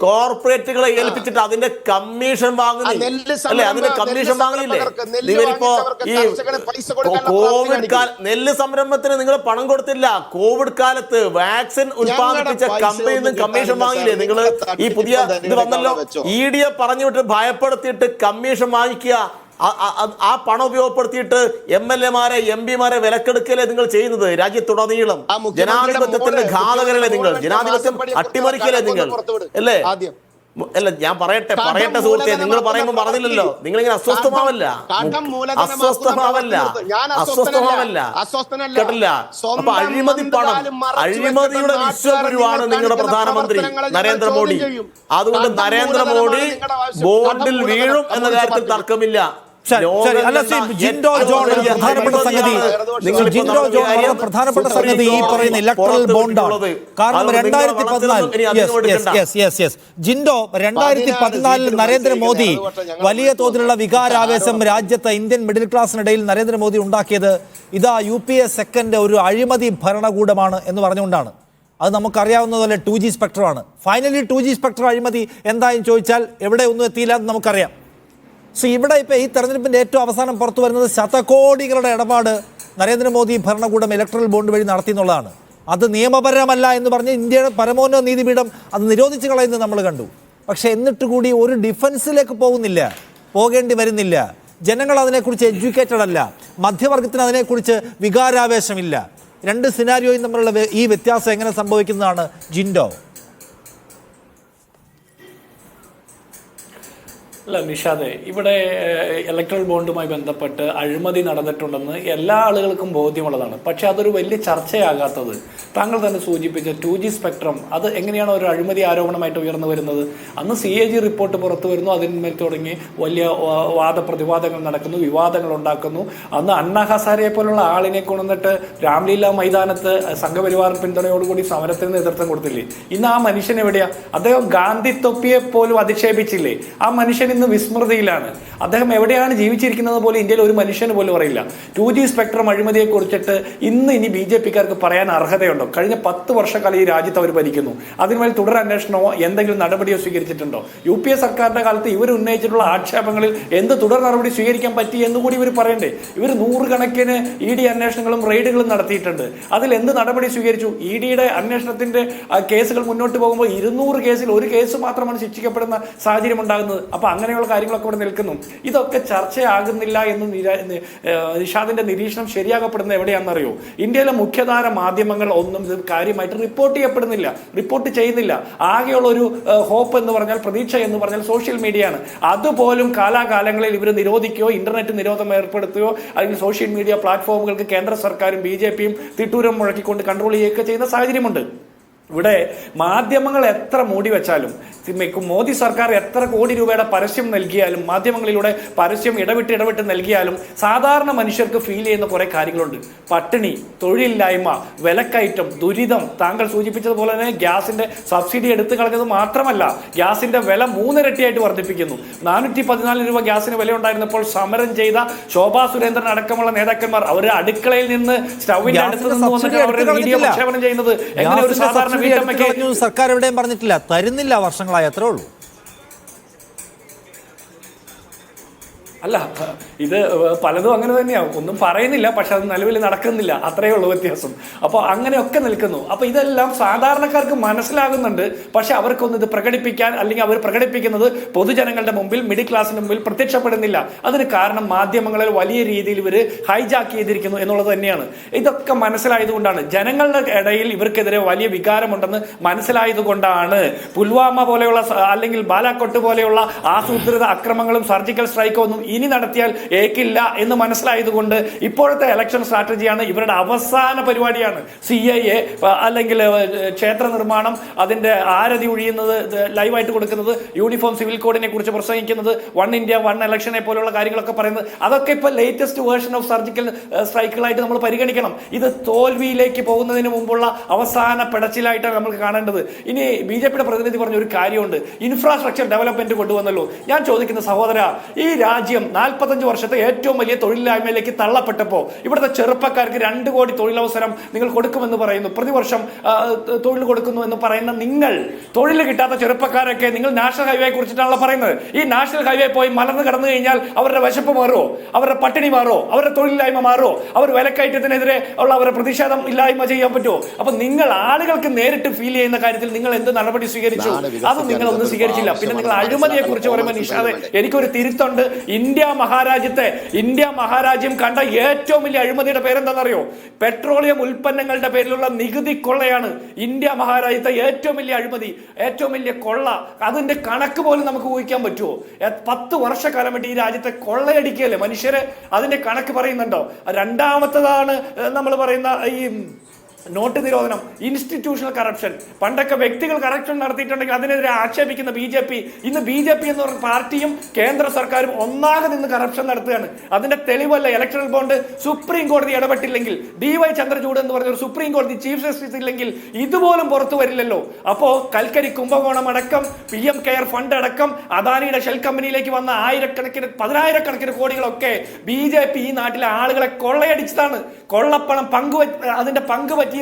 കോർപ്പറേറ്റുകളെ ഏൽപ്പിച്ചിട്ട് അതിന്റെ കമ്മീഷൻ വാങ്ങുന്നില്ലേ? അതിന്റെ കമ്മീഷൻ വാങ്ങിയില്ലേ? ഇവരിപ്പോ ഈ കോവിഡ് നെല്ല് സംരംഭത്തിന് നിങ്ങൾ പണം കൊടുത്തില്ല. കോവിഡ് കാലത്ത് വാക്സിൻ ഉത്പാദിപ്പിച്ച കമ്പനിയിൽ നിന്ന് കമ്മീഷൻ വാങ്ങിയില്ലേ നിങ്ങൾ? ഈ പുതിയ ഇത് വന്നല്ലോ, ED പറഞ്ഞു വിട്ട് ഭയപ്പെടുത്തിയിട്ട് കമ്മീഷൻ വാങ്ങിക്കുക. ആ പണം ഉപയോഗപ്പെടുത്തിയിട്ട് MLA-മാരെ MP-മാരെ വിലക്കെടുക്കലേ നിങ്ങൾ ചെയ്യുന്നത്. രാജ്യത്തുടനീളം ജനാധിപത്യത്തിന്റെ ഘാതകരല്ലേ നിങ്ങൾ? ജനാധിപത്യം അട്ടിമറിക്കലേ നിങ്ങൾ അല്ലേ? അല്ല, ഞാൻ പറയട്ടെ സുഹൃത്തെ, നിങ്ങൾ പറയുമ്പോൾ പറഞ്ഞില്ലല്ലോ. നിങ്ങളിങ്ങനെ അസ്വസ്ഥമാവല്ല. കേട്ടില്ല? അപ്പൊ അഴിമതി പണം, അഴിമതിയുടെ വിശ്വഗുരുവാണ് നിങ്ങളുടെ പ്രധാനമന്ത്രി നരേന്ദ്രമോദി. അതുകൊണ്ട് നരേന്ദ്രമോദി ബോർഡിൽ വീഴും എന്ന കാര്യത്തിൽ തർക്കമില്ല. പ്രധാനപ്പെട്ട സംഗതി ഈ പറയുന്ന ഇലക്ട്രൽ ബോണ്ടാണ്. കാരണം 2014 നരേന്ദ്രമോദി വലിയ തോതിലുള്ള വികാരാവേശം രാജ്യത്തെ ഇന്ത്യൻ മിഡിൽ ക്ലാസിനിടയിൽ നരേന്ദ്രമോദി ഉണ്ടാക്കിയത് ഇതാ UPA സെക്കൻഡ് ഒരു അഴിമതി ഭരണകൂടമാണ് എന്ന് പറഞ്ഞുകൊണ്ടാണ്. അത് നമുക്കറിയാവുന്നതുപോലെ 2G സ്പെക്ട്രമാണ്. ഫൈനലി 2G സ്പെക്ട്രം അഴിമതി എന്തായും ചോദിച്ചാൽ എവിടെ ഒന്നും എത്തിയില്ല എന്ന് നമുക്കറിയാം. സോ ഇവിടെ ഇപ്പോൾ ഈ തെരഞ്ഞെടുപ്പിൻ്റെ ഏറ്റവും അവസാനം പുറത്തു വരുന്നത് ശതകോടികളുടെ ഇടപാട് നരേന്ദ്രമോദി ഭരണകൂടം ഇലക്ട്രൽ ബോണ്ട് വഴി നടത്തി എന്നുള്ളതാണ്. അത് നിയമപരമല്ല എന്ന് പറഞ്ഞ് ഇന്ത്യയുടെ പരമോന്നത നീതിപീഠം അത് നിരോധിച്ച് കളയുന്നത് നമ്മൾ കണ്ടു. പക്ഷേ എന്നിട്ട് കൂടി ഒരു ഡിഫൻസിലേക്ക് പോകേണ്ടി വരുന്നില്ല. ജനങ്ങൾ അതിനെക്കുറിച്ച് എഡ്യൂക്കേറ്റഡ് അല്ല. മധ്യവർഗത്തിന് അതിനെക്കുറിച്ച് വികാരാവേശമില്ല. രണ്ട് സിനാരിയോയും തമ്മിലുള്ള ഈ വ്യത്യാസം എങ്ങനെ സംഭവിക്കുന്നതാണ് ജിൻഡോ? അല്ല നിഷാദെ, ഇവിടെ ഇലക്ട്രൽ ബോണ്ടുമായി ബന്ധപ്പെട്ട് അഴിമതി നടന്നിട്ടുണ്ടെന്ന് എല്ലാ ആളുകൾക്കും ബോധ്യമുള്ളതാണ്. പക്ഷെ അതൊരു വലിയ ചർച്ചയാകാത്തത് താങ്കൾ തന്നെ സൂചിപ്പിച്ച 2G സ്പെക്ട്രം അത് എങ്ങനെയാണ് ഒരു അഴിമതി ആരോപണമായിട്ട് ഉയർന്നു വരുന്നത്? അന്ന് CAG റിപ്പോർട്ട് പുറത്തു വരുന്നു, അതിന്മേൽ തുടങ്ങി വലിയ വാദപ്രതിവാദങ്ങൾ നടക്കുന്നു, വിവാദങ്ങൾ ഉണ്ടാക്കുന്നു. അന്ന് അണ്ണാ ഹസാരയെ പോലുള്ള ആളിനെ കൊണ്ടുവന്നിട്ട് രാംലീല മൈതാനത്ത് സംഘപരിവാർ പിന്തുണയോടുകൂടി സമരത്തിന് നേതൃത്വം കൊടുത്തില്ലേ? ഇന്ന് ആ മനുഷ്യൻ എവിടെയാ? അദ്ദേഹം ഗാന്ധി തൊപ്പിയെ പോലും അധിക്ഷേപിച്ചില്ലേ? ആ മനുഷ്യൻ ഇന്ന് വിസ്മൃതിയിലാണ്. അദ്ദേഹം എവിടെയാണ് ജീവിച്ചിരിക്കുന്നത് പോലും ഇന്ത്യയിൽ ഒരു മനുഷ്യന് പോലും അറിയില്ല. 2G സ്പെക്ട്രം അഴിമതിയെ കുറിച്ചിട്ട് ഇനി BJP-ക്കാർക്ക് പറയാൻ അർഹതയുണ്ടോ? കഴിഞ്ഞ 10 വർഷക്കാലം ഈ രാജ്യത്ത് അവർ ഭരിക്കുന്നു. അതിന്മേൽ തുടരന്വേഷണമോ എന്തെങ്കിലും നടപടിയോ സ്വീകരിച്ചിട്ടുണ്ടോ? UPA സർക്കാരിന്റെ കാലത്ത് ഇവർ ഉന്നയിച്ചിട്ടുള്ള ആക്ഷേപങ്ങളിൽ എന്ത് തുടർ നടപടി സ്വീകരിക്കാൻ പറ്റി എന്നുകൂടി ഇവർ പറയണ്ടേ? ഇവർ 100 കണക്കിന് ED അന്വേഷണങ്ങളും റെയ്ഡുകളും നടത്തിയിട്ടുണ്ട്. അതിൽ എന്ത് നടപടി സ്വീകരിച്ചു? ED-യുടെ അന്വേഷണത്തിന്റെ കേസുകൾ മുന്നോട്ട് പോകുമ്പോൾ 200 കേസിൽ ഒരു കേസ് മാത്രമാണ് ശിക്ഷിക്കപ്പെടുന്ന സാഹചര്യം ഉണ്ടാകുന്നത്. അപ്പൊ അങ്ങനെയുള്ള കാര്യങ്ങളൊക്കെ ഇവിടെ നിൽക്കുന്നു. ഇതൊക്കെ ചർച്ചയാകുന്നില്ല എന്ന് നിഷാദിന്റെ നിരീക്ഷണം ശരിയാകപ്പെടുന്നത് എവിടെയാണെന്നറിയോ? ഇന്ത്യയിലെ മുഖ്യധാര മാധ്യമങ്ങൾ ഒന്നും ഇത് കാര്യമായിട്ട് റിപ്പോർട്ട് ചെയ്യപ്പെടുന്നില്ല, റിപ്പോർട്ട് ചെയ്യുന്നില്ല. ആകെയുള്ള ഒരു ഹോപ്പ് എന്ന് പറഞ്ഞാൽ, പ്രതീക്ഷ എന്ന് പറഞ്ഞാൽ സോഷ്യൽ മീഡിയയാണ്. അതുപോലും കാലാകാലങ്ങളിൽ ഇവർ നിരോധിക്കുകയോ ഇന്റർനെറ്റ് നിരോധനം ഏർപ്പെടുത്തുകയോ അല്ലെങ്കിൽ സോഷ്യൽ മീഡിയ പ്ലാറ്റ്ഫോമുകൾക്ക് കേന്ദ്ര സർക്കാരും BJP-യും തിട്ടൂരം മുഴക്കിക്കൊണ്ട് കൺട്രോൾ ചെയ്യുകയൊക്കെ ചെയ്യുന്ന സാഹചര്യമുണ്ട്. ഇവിടെ മാധ്യമങ്ങൾ എത്ര മൂടി വെച്ചാലും, മോദി സർക്കാർ എത്ര കോടി രൂപയുടെ പരസ്യം നൽകിയാലും, മാധ്യമങ്ങളിലൂടെ പരസ്യം ഇടവിട്ട് നൽകിയാലും സാധാരണ മനുഷ്യർക്ക് ഫീൽ ചെയ്യുന്ന കുറെ കാര്യങ്ങളുണ്ട്. പട്ടിണി, തൊഴിലില്ലായ്മ, വിലക്കയറ്റം, ദുരിതം. താങ്കൾ സൂചിപ്പിച്ചതുപോലെ തന്നെ ഗ്യാസിന്റെ സബ്സിഡി എടുത്തു കളഞ്ഞത് മാത്രമല്ല, ഗ്യാസിന്റെ വില 3 ഇരട്ടിയായിട്ട് വർദ്ധിപ്പിക്കുന്നു. 414 രൂപ ഗ്യാസിന് വില ഉണ്ടായിരുന്നപ്പോൾ സമരം ചെയ്ത ശോഭാ സുരേന്ദ്രൻ അടക്കമുള്ള നേതാക്കന്മാർ അവർ അടുക്കളയിൽ നിന്ന് സ്റ്റൗവിന്റെ അടുത്ത് നിന്ന് വന്നിട്ട് അവരുടെ വീഡിയോ പ്രക്ഷേപണം ചെയ്യുന്നത് എങ്ങനെ ഒരു സാധാരണ സർക്കാർ എവിടെയും പറഞ്ഞിട്ടില്ല, തരുന്നില്ല വർഷങ്ങളായി, അത്രേ ഉള്ളൂ. അല്ല, ഇത് പലതും അങ്ങനെ തന്നെയാവും, ഒന്നും പറയുന്നില്ല, പക്ഷെ അത് നിലവിൽ നടക്കുന്നില്ല, അത്രയേ ഉള്ളൂ വ്യത്യാസം. അപ്പോൾ അങ്ങനെയൊക്കെ നിൽക്കുന്നു. അപ്പോൾ ഇതെല്ലാം സാധാരണക്കാർക്ക് മനസ്സിലാകുന്നുണ്ട്, പക്ഷെ അവർക്കൊന്നും ഇത് പ്രകടിപ്പിക്കാൻ, അല്ലെങ്കിൽ അവർ പ്രകടിപ്പിക്കുന്നത് പൊതുജനങ്ങളുടെ മുമ്പിൽ, മിഡിൽ ക്ലാസിന് മുമ്പിൽ പ്രത്യക്ഷപ്പെടുന്നില്ല. അതിന് കാരണം മാധ്യമങ്ങളിൽ വലിയ രീതിയിൽ ഇവർ ഹൈജാക്ക് ചെയ്തിരിക്കുന്നു എന്നുള്ളത് തന്നെയാണ്. ഇതൊക്കെ മനസ്സിലായതുകൊണ്ടാണ്, ജനങ്ങളുടെ ഇടയിൽ ഇവർക്കെതിരെ വലിയ വികാരമുണ്ടെന്ന് മനസ്സിലായതുകൊണ്ടാണ് പുൽവാമ പോലെയുള്ള അല്ലെങ്കിൽ ബാലാക്കോട്ട് പോലെയുള്ള ആസൂത്രിത അക്രമങ്ങളും സർജിക്കൽ സ്ട്രൈക്കും ഒന്നും ഇനി നടത്തിയാൽ ഏക്കില്ല എന്ന് മനസ്സിലായതുകൊണ്ട് ഇപ്പോഴത്തെ ഇലക്ഷൻ സ്ട്രാറ്റജിയാണ്, ഇവരുടെ അവസാന പരിപാടിയാണ് CIA അല്ലെങ്കിൽ ക്ഷേത്ര നിർമ്മാണം, അതിന്റെ ആരതി ഒഴിയുന്നത് ലൈവായിട്ട് കൊടുക്കുന്നത്, യൂണിഫോം സിവിൽ കോഡിനെ കുറിച്ച് പ്രസംഗിക്കുന്നത്, 1 ഇന്ത്യ 1 ഇലക്ഷനെ പോലെയുള്ള കാര്യങ്ങളൊക്കെ പറയുന്നത്. അതൊക്കെ ഇപ്പൊ ലേറ്റസ്റ്റ് വേർഷൻ ഓഫ് സർജിക്കൽ സ്ട്രൈക്കുകളായിട്ട് നമ്മൾ പരിഗണിക്കണം. ഇത് തോൽവിയിലേക്ക് പോകുന്നതിന് മുമ്പുള്ള അവസാന പിടച്ചിലായിട്ടാണ് നമ്മൾ കാണേണ്ടത്. ഇനി BJP-യുടെ പ്രതിനിധി പറഞ്ഞ ഒരു കാര്യമുണ്ട്, ഇൻഫ്രാസ്ട്രക്ചർ ഡെവലപ്മെന്റ് കൊണ്ടുവന്നല്ലോ. ഞാൻ ചോദിക്കുന്ന സഹോദര, ഈ രാജ്യം 45 വർഷത്തെ ഏറ്റവും വലിയ തൊഴിലില്ലായ്മയിലേക്ക് തള്ളപ്പെട്ടപ്പോൾ ഇവിടുത്തെ ചെറുപ്പക്കാർക്ക് 2 കോടി തൊഴിലവസരം നിങ്ങൾ കൊടുക്കുമെന്ന് പറയുന്നു, പ്രതിവർഷം തൊഴിൽ കൊടുക്കുന്നു എന്ന് പറയുന്ന നിങ്ങൾ, തൊഴിൽ കിട്ടാത്ത ചെറുപ്പക്കാരൊക്കെ നിങ്ങൾ നാഷണൽ ഹൈവേ കുറിച്ചിട്ടാണല്ലോ പറയുന്നത്. ഈ നാഷണൽ ഹൈവേ പോയി മലർന്ന് കടന്നു കഴിഞ്ഞാൽ അവരുടെ വിശപ്പ് മാറുമോ? അവരുടെ പട്ടിണി മാറുമോ? അവരുടെ തൊഴിലില്ലായ്മ മാറുമോ? അവർ വിലക്കയറ്റത്തിനെതിരെ ഉള്ള അവരുടെ പ്രതിഷേധം ഇല്ലായ്മ ചെയ്യാൻ പറ്റുമോ? അപ്പൊ നിങ്ങൾ ആളുകൾക്ക് നേരിട്ട് ഫീൽ ചെയ്യുന്ന കാര്യത്തിൽ നിങ്ങൾ എന്ത് നടപടി സ്വീകരിച്ചു? അത് നിങ്ങൾ ഒന്നും സ്വീകരിച്ചില്ല. പിന്നെ നിങ്ങൾ അഴിമതിയെ കുറിച്ച് പറയുമ്പോൾ നിഷാദെ, എനിക്കൊരു തിരുത്തുണ്ട്. ഇന്ത്യ മഹാരാജ്യം കണ്ട ഏറ്റവും വലിയ അഴിമതിയുടെ പേരെന്താണെന്നറിയോ? പെട്രോളിയം ഉൽപ്പന്നങ്ങളുടെ പേരിലുള്ള നികുതി കൊള്ളയാണ് ഇന്ത്യ മഹാരാജ്യത്തെ ഏറ്റവും വലിയ അഴിമതി, ഏറ്റവും വലിയ കൊള്ള. അതിന്റെ കണക്ക് പോലും നമുക്ക് ഊഹിക്കാൻ പറ്റുമോ? 10 വർഷക്കാലമായിട്ട് ഈ രാജ്യത്തെ കൊള്ളയടിക്കുകയല്ലേ മനുഷ്യരെ, അതിന്റെ കണക്ക് പറയുന്നുണ്ടോ? രണ്ടാമത്തതാണ് നമ്മൾ പറയുന്ന ഈ നോട്ട് നിരോധനം, ഇൻസ്റ്റിറ്റ്യൂഷണൽ കറപ്ഷൻ. പണ്ടൊക്കെ വ്യക്തികൾ കറപ്ഷൻ നടത്തിയിട്ടുണ്ടെങ്കിൽ അതിനെതിരെ ആക്ഷേപിക്കുന്ന BJP, ഇന്ന് BJP എന്ന് പറഞ്ഞ പാർട്ടിയും കേന്ദ്ര സർക്കാരും ഒന്നാകെ നിന്ന് കറപ്ഷൻ നടത്തുകയാണ്. അതിന്റെ തെളിവല്ല ഇലക്ട്രൽ ബോണ്ട്. സുപ്രീം കോടതി ഇടപെട്ടില്ലെങ്കിൽ, DY ചന്ദ്രചൂഡ് എന്ന് പറഞ്ഞ ഒരു സുപ്രീം കോടതി ചീഫ് ജസ്റ്റിസ് ഇല്ലെങ്കിൽ ഇതുപോലും പുറത്തു വരില്ലല്ലോ. അപ്പോ കൽക്കരി കുംഭകോണം അടക്കം, PM കെയർ ഫണ്ട് അടക്കം, അദാനിയുടെ ഷെൽ കമ്പനിയിലേക്ക് വന്ന 10,000-കണക്കിന് കോടികളൊക്കെ BJP ഈ നാട്ടിലെ ആളുകളെ കൊള്ളയടിച്ചതാണ്. കൊള്ളപ്പണം അതിന്റെ പങ്ക് പറ്റിയതാണ്.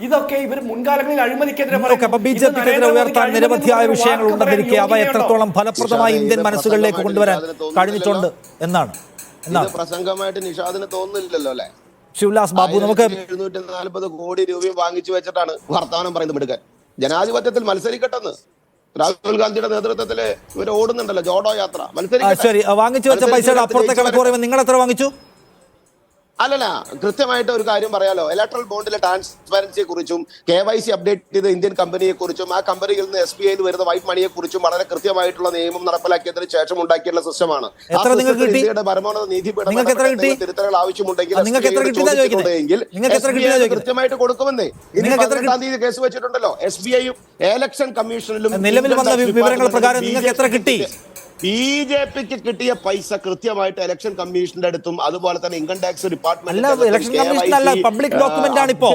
ഇതൊക്കെ ഇവർ മുൻകാലങ്ങളിൽ അഴിമതിക്കെതിരെ BJP-ക്കെതിരെ ഉയർത്താൻ നിരവധിയായ വിഷയങ്ങൾ ഉണ്ടെന്നിരിക്കെ അവ എത്രത്തോളം ഫലപ്രദമായി ഇന്ത്യൻ മനസ്സുകളിലേക്ക് കൊണ്ടുവരാൻ കഴിഞ്ഞിട്ടുണ്ട് എന്നാണ് പ്രസംഗമായിട്ട് നിഷാദിന് തോന്നുന്നില്ലല്ലോ അല്ലെ? ശിവലാസ് ബാബു, നമുക്ക് 740 കോടി രൂപയും വാങ്ങിച്ചു വെച്ചിട്ടാണ് വർത്തമാനം പറയുന്നത് എടുക്കാൻ. ജനാധിപത്യത്തിൽ മത്സരിക്കട്ടെന്ന് രാഹുൽ ഗാന്ധിയുടെ നേതൃത്വത്തില് ഇവർ ഓടുന്നുണ്ടല്ലോ ജോഡോ യാത്ര. ശരി, വാങ്ങിച്ചു വെച്ച പൈസയുടെ അപ്പുറത്തെ കണക്ക് പറയുമ്പോൾ നിങ്ങൾ എത്ര വാങ്ങിച്ചു? അല്ലല്ല, കൃത്യമായിട്ട് ഒരു കാര്യം പറയാലോ. ഇലക്ട്രൽ ബോണ്ടിലെ ട്രാൻസ്പാരൻസിയെ കുറിച്ചും KYC അപ്ഡേറ്റ് ചെയ്ത ഇന്ത്യൻ കമ്പനിയെ കുറിച്ചും ആ കമ്പനിയിൽ നിന്ന് SBIയിൽ വരുന്ന വൈറ്റ് മണിയെ കുറിച്ചും വളരെ കൃത്യമായിട്ടുള്ള നിയമം നടപ്പിലാക്കിയതിന് ശേഷം ഉണ്ടാക്കിയുള്ള സിസ്റ്റമാണ്. ഇന്ത്യയുടെ പരമോന്നത നീതിപീഠം തിരുത്തലുകൾ ആവശ്യമുണ്ടെങ്കിൽ കൃത്യമായിട്ട് കൊടുക്കുമെന്നേ. ഇനി 18-ാം തീയതി കേസ് വെച്ചിട്ടുണ്ടല്ലോ SBIയും ഇലക്ഷൻ കമ്മീഷനിലും. നിലവിൽ വന്ന വിവരങ്ങൾ പ്രകാരം നിങ്ങൾക്ക് എത്ര കിട്ടി? BJP-ക്ക് കിട്ടിയ പൈസ കൃത്യമായിട്ട് ഇലക്ഷൻ കമ്മീഷന്റെ അടുത്തും അതുപോലെ തന്നെ income tax department public document ആണ് ഇപ്പോ.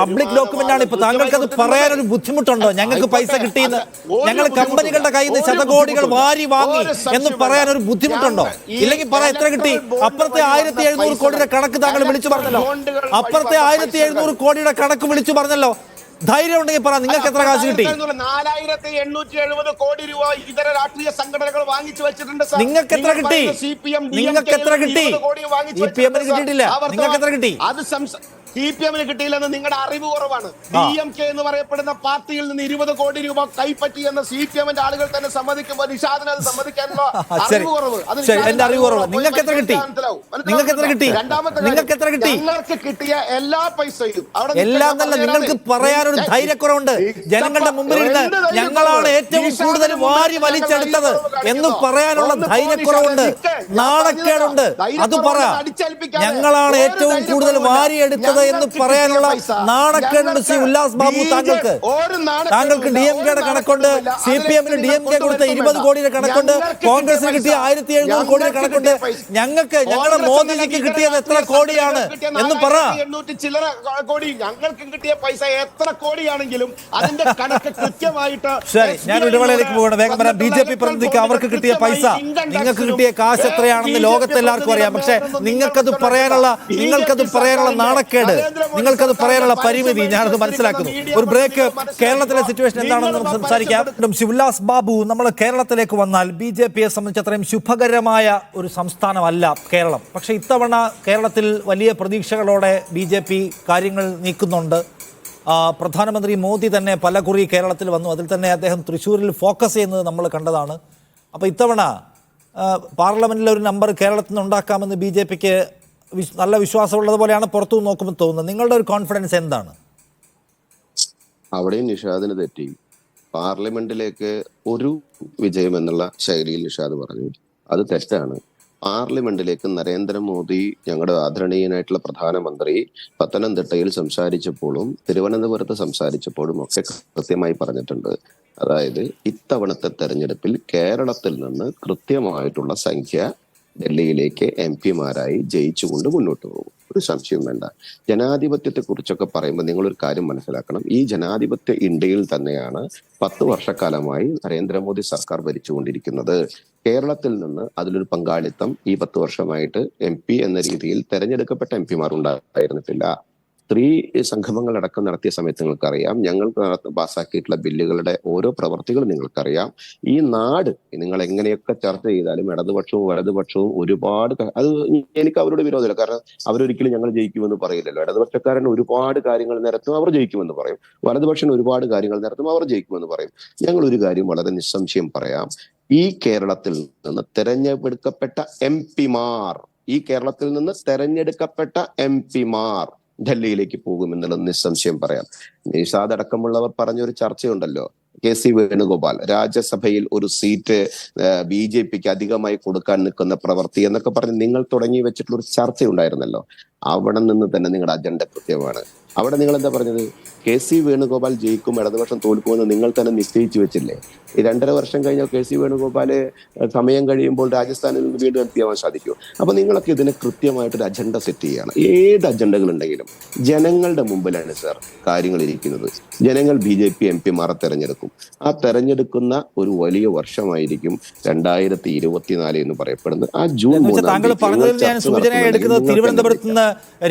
പബ്ലിക് ഡോക്യുമെന്റ് ആണ് ഇപ്പോ. താങ്കൾക്ക് അത് പറയാൻ ഒരു ബുദ്ധിമുട്ടുണ്ടോ? ഞങ്ങൾക്ക് പൈസ കിട്ടിയെന്ന്, ഞങ്ങൾ കമ്പനികളുടെ കയ്യിൽ നിന്ന് ശതകോടികൾ വാരി വാങ്ങി എന്ന് പറയാൻ ഒരു ബുദ്ധിമുട്ടുണ്ടോ? ഇല്ലെങ്കിൽ പറയാൻ എത്ര കിട്ടി? അപ്പുറത്തെ 1700 കോടിയുടെ കണക്ക് താങ്കൾ വിളിച്ചു പറഞ്ഞല്ലോ. അപ്പുറത്തെ 1700 കോടിയുടെ കണക്ക് വിളിച്ചു പറഞ്ഞല്ലോ. ധൈര്യം ഉണ്ടെങ്കിൽ പറ, നിങ്ങൾക്ക് എത്ര കാശ് കിട്ടി? 4870 കോടി രൂപ ഇതര രാഷ്ട്രീയ സംഘടനകൾ വാങ്ങിച്ചു വെച്ചിട്ടുണ്ട്. നിങ്ങൾക്ക് എത്ര കിട്ടി? നിങ്ങൾക്ക് എത്ര കിട്ടി? CPM കിട്ടിയിട്ടില്ല. നിങ്ങൾക്ക് എത്ര കിട്ടി? CPM കിട്ടിയില്ലെന്ന് നിങ്ങളുടെ അറിവ് കുറവാണ്. DMK എന്ന് പറയപ്പെടുന്ന പാർട്ടിയിൽ നിന്ന് 20 കോടി രൂപ കൈപ്പറ്റി എന്ന് CPM ആളുകൾ തന്നെ സമ്മതിക്കുമ്പോൾ നിഷാദിന് അത് സമ്മതിക്കാനുള്ള അറിവ് കുറവ്. എന്റെ അറിവ് കുറവ്. നിങ്ങൾക്ക് എത്ര കിട്ടി? ഞങ്ങൾക്ക് കിട്ടിയ എല്ലാ പൈസയും എല്ലാം നല്ല നിങ്ങൾക്ക് പറയാനൊരു ധൈര്യക്കുറവുണ്ട്. ജനങ്ങളുടെ മുമ്പിൽ ഇരുന്ന് ഞങ്ങളാണ് ഏറ്റവും കൂടുതൽ വാരി വലിച്ചെടുത്തത് എന്ന് പറയാനുള്ള ധൈര്യക്കുറവുണ്ട്, നാണക്കേടുണ്ട്. അത് പറ. ഞങ്ങളാണ് ഏറ്റവും കൂടുതൽ വാരിയെടുത്തത് എന്ന് പറയാനുള്ള നാണക്കേടുണ്ട്. ശ്രീ ഉല്ലാസ് ബാബു, താങ്കൾക്ക് DMKയുടെ കണക്കുണ്ട്, CPMന് DMK കൊടുത്ത 20 കോടിയുടെ കണക്കുണ്ട്, കോൺഗ്രസിന് കിട്ടിയ 1700 കോടിയുടെ കണക്കുണ്ട്. ഞങ്ങൾക്ക് ഞങ്ങളുടെ മോദിജിക്ക് കിട്ടിയത് എത്ര കോടിയാണ് എന്ന് പറ. 800 ചില്ലറ കോടി ഞങ്ങൾക്ക് കിട്ടിയ പൈസ എത്ര കോടിയാണെങ്കിലും അതിന്റെ കണക്ക് കൃത്യമായിട്ട്. ശരി, ഞാൻ ഇടവേളയിലേക്ക് പോകണം. വേഗം പറയാം. BJP പ്രതിനിധിക്ക് അവർക്ക് കിട്ടിയ പൈസ, നിങ്ങൾക്ക് കിട്ടിയ കാശ് എത്രയാണെന്ന് ലോകത്തെല്ലാവർക്കും അറിയാം. പക്ഷെ നിങ്ങൾക്കത് പറയാനുള്ള നാണക്കേട്, നിങ്ങൾക്കത് പറയാനുള്ള പരിമിതി ഞാനത് മനസ്സിലാക്കുന്നു. ഒരു ബ്രേക്ക്. കേരളത്തിലെ സിറ്റുവേഷൻ എന്താണെന്ന് നമുക്ക് സംസാരിക്കാം. ഉല്ലാസ് ബാബു, നമ്മൾ കേരളത്തിലേക്ക് വന്നാൽ BJPയെ സംബന്ധിച്ച് അത്രയും ശുഭകരമായ ഒരു സംസ്ഥാനമല്ല കേരളം. പക്ഷെ ഇത്തവണ കേരളത്തിൽ വലിയ പ്രതീക്ഷകളോടെ BJP കാര്യങ്ങൾ നീക്കുന്നുണ്ട്. പ്രധാനമന്ത്രി മോദി തന്നെ പലകുറി കേരളത്തിൽ വന്നു. അതിൽ തന്നെ അദ്ദേഹം തൃശ്ശൂരിൽ ഫോക്കസ് ചെയ്യുന്നത് നമ്മൾ കണ്ടതാണ്. അപ്പോൾ ഇത്തവണ പാർലമെന്റിൽ ഒരു നമ്പർ കേരളത്തിൽ നിന്ന് ഉണ്ടാക്കാമെന്ന് BJPക്ക് നല്ല വിശ്വാസമുള്ളത് പോലെയാണ് പുറത്തു നോക്കുമ്പോൾ തോന്നുന്നത്. നിങ്ങളുടെ ഒരു കോൺഫിഡൻസ് എന്താണ്? അവിടെയും നിഷാദിന് തെറ്റി. പാർലമെന്റിലേക്ക് ഒരു വിജയം എന്നുള്ള ശൈലിയിൽ നിഷാദ് പറഞ്ഞു, അത് തെറ്റാണ്. പാർലമെന്റിലേക്ക് നരേന്ദ്രമോദി, ഞങ്ങളുടെ ആദരണീയനായിട്ടുള്ള പ്രധാനമന്ത്രി, പത്തനംതിട്ടയിൽ സംസാരിച്ചപ്പോഴും തിരുവനന്തപുരത്ത് സംസാരിച്ചപ്പോഴും ഒക്കെ കൃത്യമായി പറഞ്ഞിട്ടുണ്ട്. അതായത് ഇത്തവണത്തെ തെരഞ്ഞെടുപ്പിൽ കേരളത്തിൽ നിന്ന് കൃത്യമായിട്ടുള്ള സംഖ്യ ഡൽഹിയിലേക്ക് MP-മാരായി ജയിച്ചുകൊണ്ട് മുന്നോട്ട് പോകും. ഒരു സംശയവും വേണ്ട. ജനാധിപത്യത്തെ കുറിച്ചൊക്കെ പറയുമ്പോൾ നിങ്ങളൊരു കാര്യം മനസ്സിലാക്കണം. ഈ ജനാധിപത്യ ഇന്ത്യയിൽ തന്നെയാണ് 10 വർഷക്കാലമായി നരേന്ദ്രമോദി സർക്കാർ ഭരിച്ചുകൊണ്ടിരിക്കുന്നത്. കേരളത്തിൽ നിന്ന് അതിലൊരു പങ്കാളിത്തം ഈ 10 വർഷമായിട്ട് MP എന്ന രീതിയിൽ തെരഞ്ഞെടുക്കപ്പെട്ട MP-മാർ ഉണ്ടായിരുന്നിട്ടില്ല. സ്ത്രീ സംഗമങ്ങളടക്കം നടത്തിയ സമയത്ത് നിങ്ങൾക്കറിയാം. ഞങ്ങൾ പാസ്സാക്കിയിട്ടുള്ള ബില്ലുകളുടെ ഓരോ പ്രവർത്തികളും നിങ്ങൾക്കറിയാം. ഈ നാട് നിങ്ങൾ എങ്ങനെയൊക്കെ ചർച്ച ചെയ്താലും ഇടതുപക്ഷവും വലതുപക്ഷവും ഒരുപാട്, അത് എനിക്ക് അവരോട് വിരോധമില്ല. കാരണം അവരൊരിക്കലും ഞങ്ങൾ ജയിക്കുമെന്ന് പറയില്ലല്ലോ. ഇടതുപക്ഷക്കാരൻ ഒരുപാട് കാര്യങ്ങൾ നിരത്തും അവർ ജയിക്കുമെന്ന് പറയും, വലതുപക്ഷം ഒരുപാട് കാര്യങ്ങൾ നിരത്തും അവർ ജയിക്കുമെന്ന് പറയും. ഞങ്ങൾ ഒരു കാര്യം വളരെ നിസ്സംശയം പറയാം. ഈ കേരളത്തിൽ നിന്ന് തെരഞ്ഞെടുക്കപ്പെട്ട MP-മാർ ഡൽഹിയിലേക്ക് പോകുമെന്നുള്ളത് നിസ്സംശയം പറയാം. നിഷാദ് അടക്കമുള്ളവർ പറഞ്ഞൊരു ചർച്ചയുണ്ടല്ലോ, KC വേണുഗോപാൽ രാജ്യസഭയിൽ ഒരു സീറ്റ് BJPക്ക് അധികമായി കൊടുക്കാൻ നിൽക്കുന്ന പ്രവൃത്തി എന്നൊക്കെ പറഞ്ഞ് നിങ്ങൾ തുടങ്ങി വെച്ചിട്ടുള്ള ഒരു ചർച്ചയുണ്ടായിരുന്നല്ലോ. അവിടെ നിന്ന് തന്നെ നിങ്ങളുടെ അജണ്ട കൃത്യമാണ്. അവിടെ നിങ്ങൾ എന്താ പറഞ്ഞത്? KC വേണുഗോപാൽ ജയിക്കും, ഇടതുപക്ഷം തോൽക്കുമെന്ന് നിങ്ങൾ തന്നെ നിശ്ചയിച്ചു വെച്ചില്ലേ? ഈ 2.5 വർഷം കഴിഞ്ഞ KC വേണുഗോപാല് സമയം കഴിയുമ്പോൾ രാജസ്ഥാനിൽ നിന്ന് വീണ്ടും MP ആവാൻ സാധിക്കുമോ? അപ്പൊ നിങ്ങളൊക്കെ ഇതിനെ കൃത്യമായിട്ടൊരു അജണ്ട സെറ്റ് ചെയ്യണം. ഏത് അജണ്ടകൾ ഉണ്ടെങ്കിലും ജനങ്ങളുടെ മുമ്പിലാണ് സാർ കാര്യങ്ങൾ ഇരിക്കുന്നത്. ജനങ്ങൾ BJP MP-മാരെ തെരഞ്ഞെടുക്കും. ആ തെരഞ്ഞെടുക്കുന്ന ഒരു വലിയ വർഷമായിരിക്കും 2024 എന്ന് പറയപ്പെടുന്നത്. ആ ജൂൺ 3 തിരുവനന്തപുരത്ത് നിന്ന്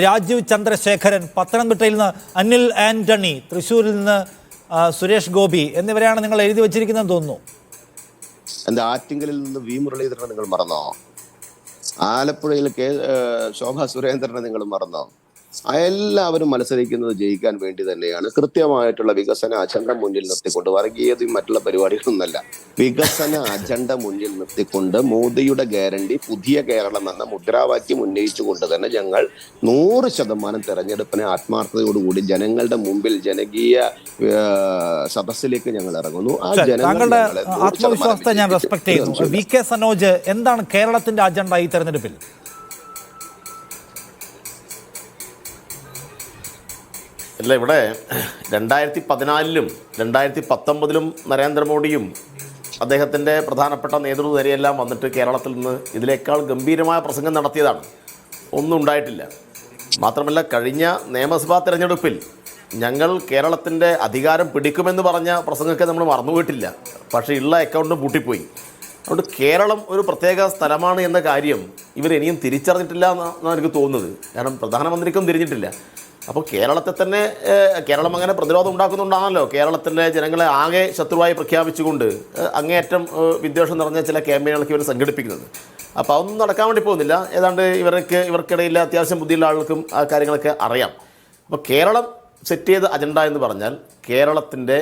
രാജീവ് ചന്ദ്രശേഖരൻ, പത്തനംതിട്ടയിൽ നിന്ന് അനിൽ ആന്റണി, തൃശ്ശൂരിൽ നിന്ന് സുരേഷ് ഗോപി എന്നിവരെയാണ് നിങ്ങൾ എഴുതി വെച്ചിരിക്കുന്നത് തോന്നുന്നു. എന്താ ആറ്റിങ്കലിൽ നിന്ന് V മുരളീധരനെ നിങ്ങൾ മറന്നോ? ആലപ്പുഴയിൽ ശോഭ സുരേന്ദ്രനെ നിങ്ങൾ മറന്നോ? എല്ലാവരും മത്സരിക്കുന്നത് ജയിക്കാൻ വേണ്ടി തന്നെയാണ്. കൃത്യമായിട്ടുള്ള വികസന അജണ്ട മുന്നിൽ നിർത്തിക്കൊണ്ട്, വർഗീയതയും മറ്റുള്ള പരിപാടികളൊന്നല്ല, വികസന അജണ്ട മുന്നിൽ നിർത്തിക്കൊണ്ട് മോദിയുടെ ഗ്യാരണ്ടി പുതിയ കേരളം എന്ന മുദ്രാവാക്യം ഉന്നയിച്ചുകൊണ്ട് തന്നെ ഞങ്ങൾ 100% തെരഞ്ഞെടുപ്പിനെ ആത്മാർത്ഥതയോടുകൂടി ജനങ്ങളുടെ മുമ്പിൽ ജനകീയ സദസ്സിലേക്ക് ഞങ്ങൾ ഇറങ്ങുന്നു. ആ താങ്കളുടെ ആത്മവിശ്വാസത്തെ ഞാൻ റെസ്പെക്ട് ചെയ്യുന്നു. VK സനോജ്, എന്താണ് കേരളത്തിന്റെ അജണ്ട ഈ തെരഞ്ഞെടുപ്പിൽ? അല്ല, ഇവിടെ 2014-ലും 2019-ലും നരേന്ദ്രമോദിയും അദ്ദേഹത്തിൻ്റെ പ്രധാനപ്പെട്ട നേതൃനിരയെല്ലാം വന്നിട്ട് കേരളത്തിൽ നിന്ന് ഇതിനേക്കാൾ ഗംഭീരമായ പ്രസംഗം നടത്തിയതാണ്. ഒന്നും ഉണ്ടായിട്ടില്ല. മാത്രമല്ല, കഴിഞ്ഞ നിയമസഭാ തെരഞ്ഞെടുപ്പിൽ ഞങ്ങൾ കേരളത്തിൻ്റെ അധികാരം പിടിക്കുമെന്ന് പറഞ്ഞ പ്രസംഗമൊക്കെ നമ്മൾ മറന്നുപോയിട്ടില്ല. പക്ഷേ ഉള്ള അക്കൗണ്ട് പൂട്ടിപ്പോയി. അതുകൊണ്ട് കേരളം ഒരു പ്രത്യേക സ്ഥലമാണ് എന്ന കാര്യം ഇവരിനിയും തിരിച്ചറിഞ്ഞിട്ടില്ല എന്നാണ് എനിക്ക് തോന്നുന്നത്. കാരണം പ്രധാനമന്ത്രിക്കും തിരിഞ്ഞിട്ടില്ല. അപ്പോൾ കേരളത്തെ തന്നെ, കേരളം അങ്ങനെ പ്രതിരോധം ഉണ്ടാക്കുന്നുണ്ടാണല്ലോ. കേരളത്തിലെ ജനങ്ങളെ ആകെ ശത്രുവായി പ്രഖ്യാപിച്ചുകൊണ്ട് അങ്ങേയറ്റം വിദ്വേഷം നിറഞ്ഞ ചില ക്യാമ്പയിനുകളൊക്കെ ഇവർ സംഘടിപ്പിക്കുന്നത്. അപ്പോൾ അതൊന്നും നടക്കാൻ വേണ്ടി പോകുന്നില്ല. ഏതാണ്ട് ഇവർക്കിടയിൽ അത്യാവശ്യം ബുദ്ധിയുള്ള ആളുകൾക്കും ആ കാര്യങ്ങളൊക്കെ അറിയാം. അപ്പോൾ കേരളം സെറ്റ് ചെയ്ത അജണ്ട എന്ന് പറഞ്ഞാൽ കേരളത്തിൻ്റെ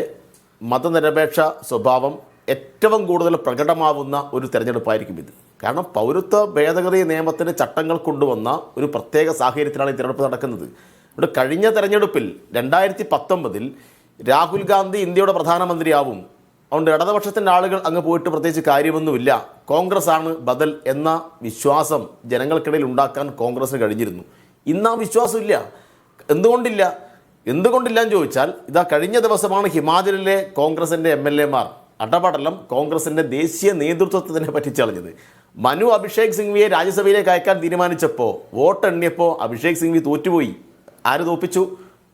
മതനിരപേക്ഷ സ്വഭാവം ഏറ്റവും കൂടുതൽ പ്രകടമാവുന്ന ഒരു തെരഞ്ഞെടുപ്പായിരിക്കും ഇത്. കാരണം പൗരത്വ ഭേദഗതി നിയമത്തിന് ചട്ടങ്ങൾ കൊണ്ടുവന്ന ഒരു പ്രത്യേക സാഹചര്യത്തിലാണ് ഈ തെരഞ്ഞെടുപ്പ് നടക്കുന്നത്. ഇവിടെ കഴിഞ്ഞ തെരഞ്ഞെടുപ്പിൽ 2019 രാഹുൽ ഗാന്ധി ഇന്ത്യയുടെ പ്രധാനമന്ത്രിയാവും, അതുകൊണ്ട് ഇടതുപക്ഷത്തിൻ്റെ ആളുകൾ അങ്ങ് പോയിട്ട് പ്രത്യേകിച്ച് കാര്യമൊന്നുമില്ല, കോൺഗ്രസ് ആണ് ബദൽ എന്ന വിശ്വാസം ജനങ്ങൾക്കിടയിൽ ഉണ്ടാക്കാൻ കോൺഗ്രസിന് കഴിഞ്ഞിരുന്നു. ഇന്ന് ആ വിശ്വാസം ഇല്ല. എന്തുകൊണ്ടില്ല എന്ന് ചോദിച്ചാൽ, ഇതാ കഴിഞ്ഞ ദിവസമാണ് ഹിമാചലിലെ കോൺഗ്രസിൻ്റെ MLA-മാർ അടപടലം കോൺഗ്രസിൻ്റെ ദേശീയ നേതൃത്വത്തിനെ പറ്റിച്ചളഞ്ഞത്. മനു അഭിഷേക് സിംഗ്വിയെ രാജ്യസഭയിലേക്ക് അയക്കാൻ തീരുമാനിച്ചപ്പോൾ വോട്ട് എണ്ണിയപ്പോൾ അഭിഷേക് സിംഗ്വി തോറ്റുപോയി. ആര് തോപ്പിച്ചു?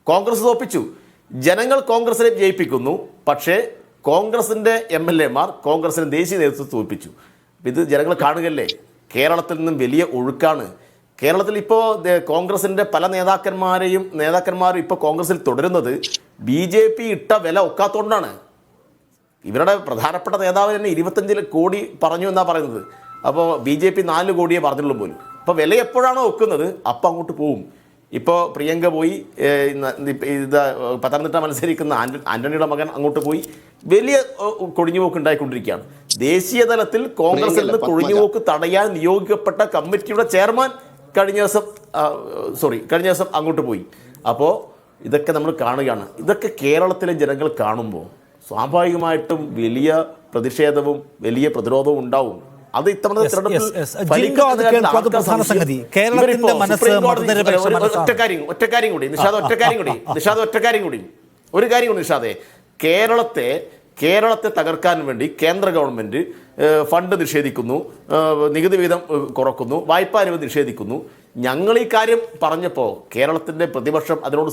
കോൺഗ്രസ് തോപ്പിച്ചു. ജനങ്ങൾ കോൺഗ്രസിനെ ജയിപ്പിക്കുന്നു, പക്ഷേ കോൺഗ്രസിൻ്റെ MLA-മാർ കോൺഗ്രസിൻ്റെ ദേശീയ നേതൃത്വത്തെ തോൽപ്പിച്ചു. ഇത് ജനങ്ങൾ കാണുകയല്ലേ. കേരളത്തിൽ നിന്നും വലിയ ഒഴുക്കാണ്. കേരളത്തിൽ ഇപ്പോൾ കോൺഗ്രസിൻ്റെ പല നേതാക്കന്മാരും ഇപ്പോൾ കോൺഗ്രസിൽ തുടരുന്നത് BJP ഇട്ട വില ഒക്കാത്തോണ്ടാണ്. ഇവരുടെ പ്രധാനപ്പെട്ട നേതാവ് തന്നെ 25 കോടി പറഞ്ഞു എന്നാണ് പറയുന്നത്. അപ്പോൾ BJP 4 കോടിയേ പറഞ്ഞുള്ളൂ പോലും. അപ്പോൾ വില എപ്പോഴാണോ ഒക്കുന്നത് അപ്പം അങ്ങോട്ട് പോവും. ഇപ്പോൾ പ്രിയങ്ക പോയി, പത്തനംതിട്ട മത്സരിക്കുന്ന ആന്റണിയുടെ മകൻ അങ്ങോട്ട് പോയി. വലിയ കൊഴിഞ്ഞുപോക്ക് ഉണ്ടായിക്കൊണ്ടിരിക്കുകയാണ്. ദേശീയ തലത്തിൽ കോൺഗ്രസിൽ നിന്ന് കൊഴിഞ്ഞുപോക്ക് തടയാൻ നിയോഗിക്കപ്പെട്ട കമ്മിറ്റിയുടെ ചെയർമാൻ കഴിഞ്ഞ ദിവസം അങ്ങോട്ട് പോയി. അപ്പോൾ ഇതൊക്കെ നമ്മൾ കാണുകയാണ്. ഇതൊക്കെ കേരളത്തിലെ ജനങ്ങൾ കാണുമ്പോൾ സ്വാഭാവികമായിട്ടും വലിയ പ്രതിഷേധവും വലിയ പ്രതിരോധവും ഉണ്ടാവും. അത് ഇത്തവണ ഒറ്റ കാര്യം കൂടി നിഷാദേ, കേരളത്തെ തകർക്കാൻ വേണ്ടി കേന്ദ്ര ഗവൺമെൻറ് ഫണ്ട് നിഷേധിക്കുന്നു, നികുതി വിഹിതം കുറക്കുന്നു, വായ്പാ അനുമതി നിഷേധിക്കുന്നു. ഞങ്ങൾ ഈ കാര്യം പറഞ്ഞപ്പോൾ കേരളത്തിൻ്റെ പ്രതിപക്ഷം അതിനോട്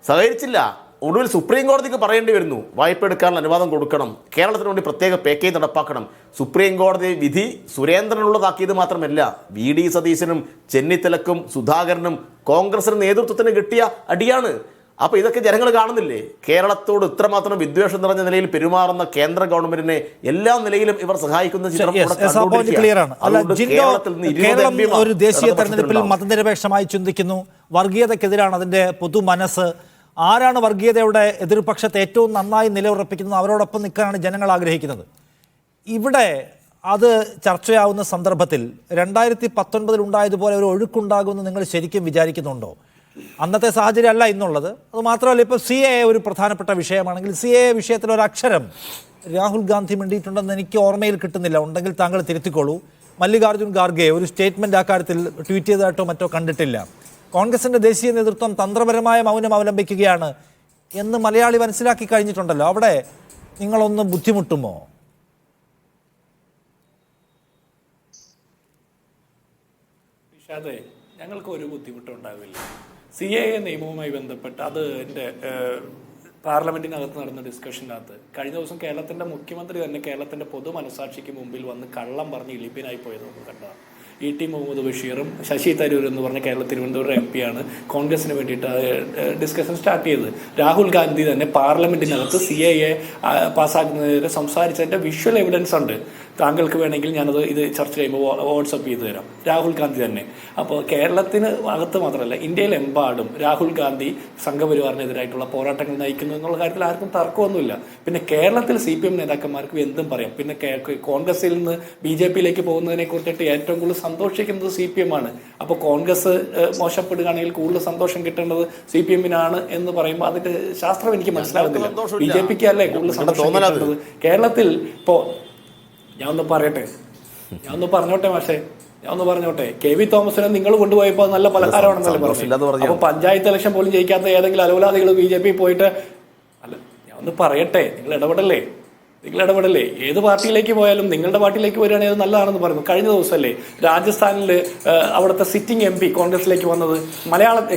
സഹകരിച്ചില്ല. ഒടുവിൽ സുപ്രീം കോടതിക്ക് പറയേണ്ടി വരുന്നു, വായ്പ എടുക്കാനുള്ള അനുവാദം കൊടുക്കണം, കേരളത്തിന് വേണ്ടി പ്രത്യേക പാക്കേജ് നടപ്പാക്കണം. സുപ്രീം കോടതി വിധി സുരേന്ദ്രനുള്ളതാക്കിയത് മാത്രമല്ല, VD സതീശനും ചെന്നിത്തലക്കും സുധാകരനും കോൺഗ്രസിന് നേതൃത്വത്തിന് കിട്ടിയ അടിയാണ്. അപ്പോൾ ഇതൊക്കെ ജനങ്ങൾ കാണുന്നില്ലേ? കേരളത്തോട് ഇത്രമാത്രം വിദ്വേഷം നിറഞ്ഞ നിലയിൽ പെരുമാറുന്ന കേന്ദ്ര ഗവൺമെന്റിനെ എല്ലാ നിലയിലും ഇവർ സഹായിക്കുന്ന ചിത്രം ഒരു ദേശീയ തെരഞ്ഞെടുപ്പിൽ മതനിരപേക്ഷമായി ചിന്തിക്കുന്നു, വർഗീയതക്കെതിരാണ് അതിന്റെ പൊതു മനസ്സ്. ആരാണ് വർഗീയതയുടെ എതിർപക്ഷത്തെ ഏറ്റവും നന്നായി നിലയുറപ്പിക്കുന്നത് അവരോടൊപ്പം നിൽക്കാനാണ് ജനങ്ങൾ ആഗ്രഹിക്കുന്നത്. ഇവിടെ അത് ചർച്ചയാവുന്ന സന്ദർഭത്തിൽ 2019 ഉണ്ടായതുപോലെ ഒരു ഒഴുക്കുണ്ടാകുമെന്ന് നിങ്ങൾ ശരിക്കും വിചാരിക്കുന്നുണ്ടോ? അന്നത്തെ സാഹചര്യം അല്ല ഇന്നുള്ളത്. അത് മാത്രമല്ല, ഇപ്പോൾ CAA ഒരു പ്രധാനപ്പെട്ട വിഷയമാണെങ്കിൽ CAA വിഷയത്തിൽ ഒരു അക്ഷരം രാഹുൽ ഗാന്ധി മിണ്ടിയിട്ടുണ്ടെന്ന് എനിക്ക് ഓർമ്മയിൽ കിട്ടുന്നില്ല. ഉണ്ടെങ്കിൽ താങ്കൾ തിരുത്തിക്കോളൂ. മല്ലികാർജ്ജുൻ ഖാർഗെ ഒരു സ്റ്റേറ്റ്മെന്റ് ആ കാര്യത്തിൽ ട്വീറ്റ് ചെയ്തതായിട്ടോ മറ്റോ കണ്ടിട്ടില്ല. കോൺഗ്രസിന്റെ ദേശീയ നേതൃത്വം തന്ത്രപരമായ മൗനം അവലംബിക്കുകയാണ് എന്ന് മലയാളി മനസ്സിലാക്കി കഴിഞ്ഞിട്ടുണ്ടല്ലോ. അവിടെ നിങ്ങളൊന്ന് ബുദ്ധിമുട്ടുമോ? അതെ, ഞങ്ങൾക്ക് ഒരു ബുദ്ധിമുട്ടുണ്ടാവില്ല. CAA നിയമവുമായി ബന്ധപ്പെട്ട് അത് എൻ്റെ പാർലമെന്റിനകത്ത് നടന്ന ഡിസ്കഷനകത്ത് കഴിഞ്ഞ ദിവസം കേരളത്തിന്റെ മുഖ്യമന്ത്രി തന്നെ കേരളത്തിന്റെ പൊതു മനസാക്ഷിക്ക് മുമ്പിൽ വന്ന് കള്ളം പറഞ്ഞ് ഇളിപ്പിനായി പോയത് നമുക്ക് കണ്ടതാണ്. ET മുഹമ്മദ് ബഷീറും ശശി തരൂർ എന്ന് പറഞ്ഞ തിരുവനന്തപുരം MP ആണ് കോൺഗ്രസിന് വേണ്ടിയിട്ട് ഡിസ്കഷൻ സ്റ്റാർട്ട് ചെയ്തത്. രാഹുൽ ഗാന്ധി തന്നെ പാർലമെന്റിനകത്ത് CAA പാസ്സാക്കുന്നതിനെതിരെ സംസാരിച്ചതിൻ്റെ വിഷ്വൽ എവിഡൻസ് ഉണ്ട്. താങ്കൾക്ക് വേണമെങ്കിൽ ഞാനത് ഇത് ചർച്ച ചെയ്യുമ്പോൾ വാട്സപ്പ് ചെയ്ത് തരാം. രാഹുൽ ഗാന്ധി തന്നെ. അപ്പോൾ കേരളത്തിന് അകത്ത് മാത്രമല്ല, ഇന്ത്യയിലെമ്പാടും രാഹുൽ ഗാന്ധി സംഘപരിവാറിനെതിരായിട്ടുള്ള പോരാട്ടങ്ങൾ നയിക്കുന്നു എന്നുള്ള കാര്യത്തിൽ ആർക്കും തർക്കമൊന്നുമില്ല. പിന്നെ കേരളത്തിൽ CPM നേതാക്കന്മാർക്ക് എന്തും പറയാം. പിന്നെ കോൺഗ്രസിൽ നിന്ന് BJPയിലേക്ക് പോകുന്നതിനെ കുറിച്ചിട്ട് ഏറ്റവും കൂടുതൽ സന്തോഷിക്കുന്നത് CPM ആണ്. അപ്പോൾ കോൺഗ്രസ് മോശപ്പെടുകയാണെങ്കിൽ കൂടുതൽ സന്തോഷം കിട്ടേണ്ടത് CPM-നാണ് എന്ന് പറയുമ്പോൾ അതിന്റെ ശാസ്ത്രം എനിക്ക് മനസ്സിലാവുന്നില്ല. BJPക്ക് അല്ലേ കൂടുതൽ സന്തോഷം കിട്ടേണ്ടത്? കേരളത്തിൽ ഇപ്പോൾ ഞാൻ ഒന്ന് പറഞ്ഞോട്ടെ മാഷേ, KV തോമസിനെ നിങ്ങൾ കൊണ്ടുപോയപ്പോൾ നല്ല പലഹാരമാണെന്നല്ലേ പറഞ്ഞു. അപ്പൊ പഞ്ചായത്ത് ഇലക്ഷൻ പോലും ജയിക്കാത്ത ഏതെങ്കിലും അലവലാദികൾ BJP പോയിട്ട് അല്ല, ഞാൻ ഒന്ന് പറയട്ടെ, നിങ്ങൾ ഇടപെടല്ലേ? ഏത് പാർട്ടിയിലേക്ക് പോയാലും നിങ്ങളുടെ പാർട്ടിയിലേക്ക് വരികയാണെങ്കിൽ അത് നല്ലതാണെന്ന് പറയുന്നു. കഴിഞ്ഞ ദിവസമല്ലേ രാജസ്ഥാനിൽ അവിടുത്തെ സിറ്റിംഗ് MP കോൺഗ്രസിലേക്ക് വന്നത്?